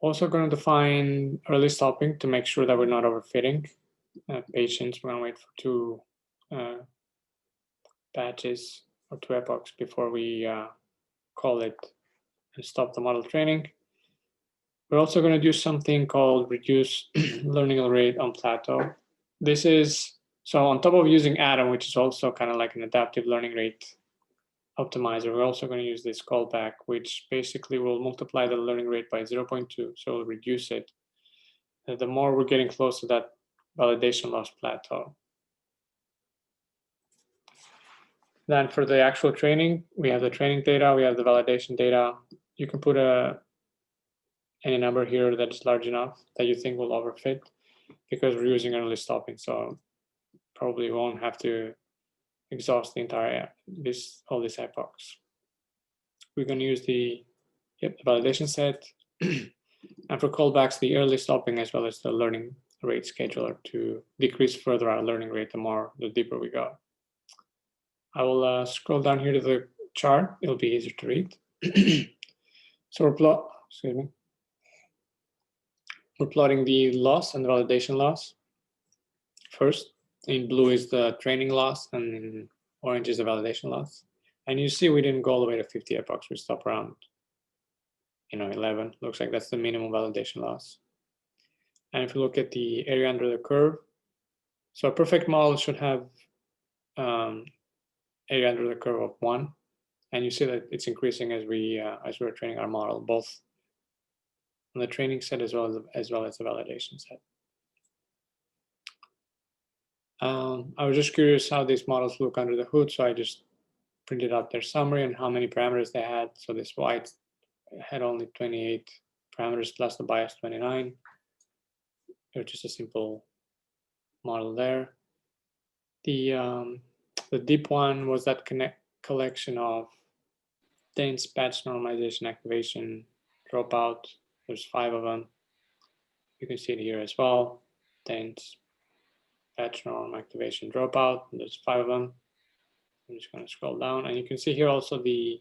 Also going to define early stopping to make sure that we're not overfitting. Patience, we're going to wait for 2 batches or 2 epochs before we call it and stop the model training. We're also going to do something called reduce learning rate on Plateau. This is, so on top of using Atom, which is also kind of like an adaptive learning rate optimizer, we're also going to use this callback, which basically will multiply the learning rate by 0.2, so we'll reduce it. And the more we're getting close to that validation loss plateau. Then for the actual training, we have the training data, we have the validation data. You can put any number here that is large enough that you think will overfit, because we're using early stopping, so probably won't have to exhaust the entire all these epochs. We're going to use the validation set, and for callbacks, the early stopping as well as the learning rate scheduler to decrease further our learning rate the deeper we go. I will scroll down here to the chart. It'll be easier to read. So we're plotting the loss and the validation loss. First, in blue is the training loss, and in orange is the validation loss. And you see we didn't go all the way to 50 epochs. We stopped around, 11. Looks like that's the minimum validation loss. And if you look at the area under the curve, so a perfect model should have area under the curve of 1. And you see that it's increasing as we're training our model, both on the training set as well as the validation set. I was just curious how these models look under the hood, so I just printed out their summary and how many parameters they had. So this white had only 28 parameters plus the bias 29. Which is a simple model there. The deep one was that collection of dense patch normalization, activation, dropout. There's 5 of them. You can see it here as well. Dense patch norm, activation, dropout. There's 5 of them. I'm just going to scroll down, and you can see here also the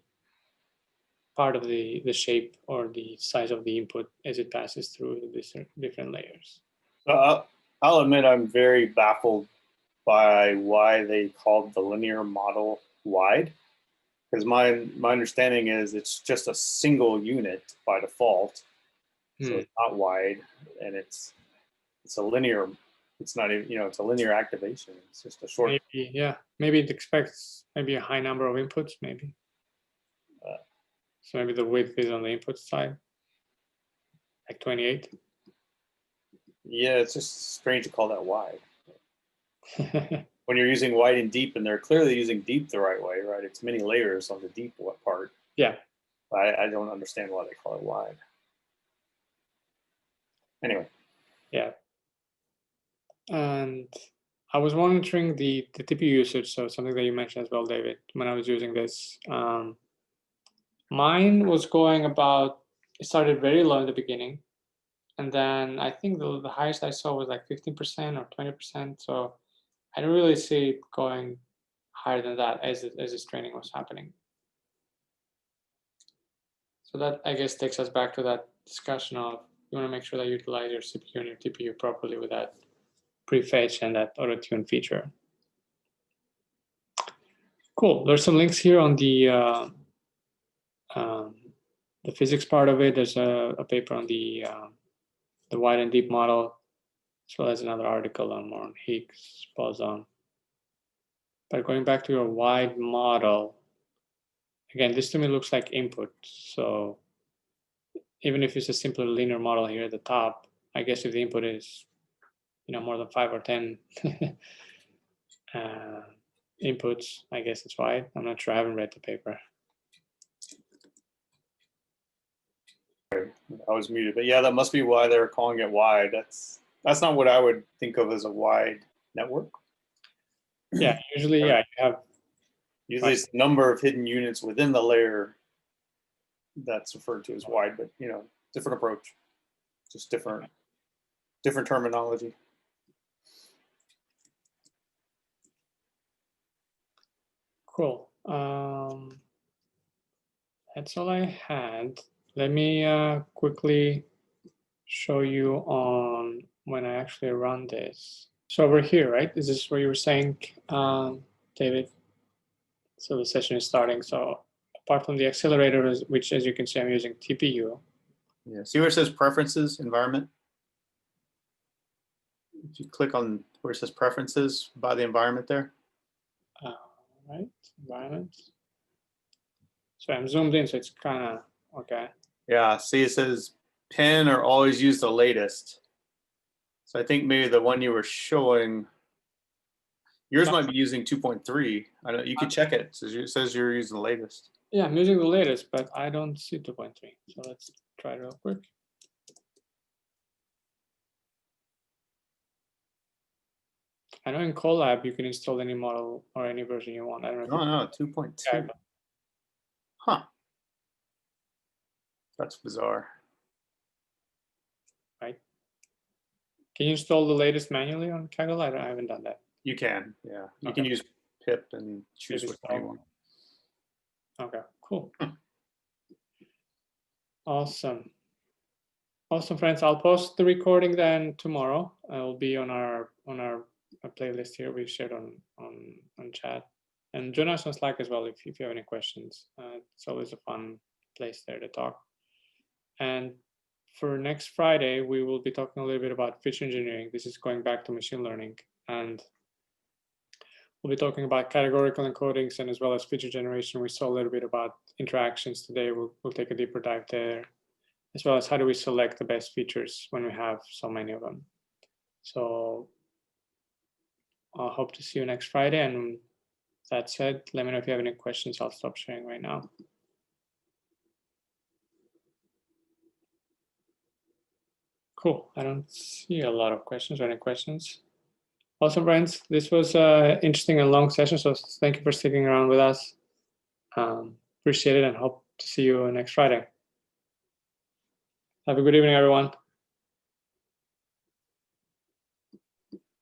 part of the shape or the size of the input as it passes through the different layers. I'll admit I'm very baffled by why they called the linear model wide, because my understanding is it's just a single unit by default, so it's not wide, and it's a linear. It's not even, it's a linear activation. It's just a short. Maybe, yeah. Maybe it expects maybe a high number of inputs, maybe. So maybe the width is on the input side, like 28. Yeah, it's just strange to call that wide. When you're using wide and deep, and they're clearly using deep the right way, right? It's many layers on the deep part. Yeah. I don't understand why they call it wide. Anyway. Yeah. And I was monitoring the TPU usage, so something that you mentioned as well, David, when I was using this. Mine was going about, it started very low in the beginning. And then I think the highest I saw was like 15% or 20%. So I don't really see it going higher than that as this training was happening. So that, I guess, takes us back to that discussion of you want to make sure that you utilize your CPU and your TPU properly with that prefetch and that auto-tune feature. Cool. There's some links here on the physics part of it. There's a paper on the wide and deep model, as well as another article on more on Higgs boson. But going back to your wide model, again, this to me looks like input. So even if it's a simpler linear model here at the top, I guess if the input is, more than 5 or 10 inputs, I guess it's wide. I'm not sure. I haven't read the paper. I was muted, but yeah, that must be why they're calling it wide. That's not what I would think of as a wide network. Yeah, usually, yeah, you have. Usually it's the number of hidden units within the layer that's referred to as wide, but different approach, just different terminology. Cool. That's all I had. Let me quickly show you on when I actually run this. So over here, right? Is this where you were saying, David? So the session is starting. So apart from the accelerator, which as you can see, I'm using TPU. Yeah. See where it says preferences environment? If you click on where it says preferences by the environment there. Right, environment. So I'm zoomed in, so it's kind of okay. Yeah, see it says pin or always use the latest. So I think maybe the one you were showing, yours might be using 2.3. I know you could check it. It says you're using the latest. Yeah, I'm using the latest, but I don't see 2.3. So let's try it real quick. I know in Colab you can install any model or any version you want. I don't know. No, 2.2. Huh. That's bizarre. Right. Can you install the latest manually on Kaggle? I haven't done that. You can, yeah. You Okay. can use pip and choose Maybe which one you want. Okay, cool. Awesome. Awesome, friends. I'll post the recording then tomorrow. It'll be on our playlist here we shared on chat. And join us on Slack as well if you have any questions. It's always a fun place there to talk. And for next Friday, we will be talking a little bit about feature engineering. This is going back to machine learning. And we'll be talking about categorical encodings and as well as feature generation. We saw a little bit about interactions today. We'll take a deeper dive there, as well as how do we select the best features when we have so many of them. So I hope to see you next Friday. And that said, let me know if you have any questions. I'll stop sharing right now. Cool. I don't see a lot of questions or any questions. Awesome, friends. This was an interesting and long session, so thank you for sticking around with us. Appreciate it and hope to see you next Friday. Have a good evening, everyone.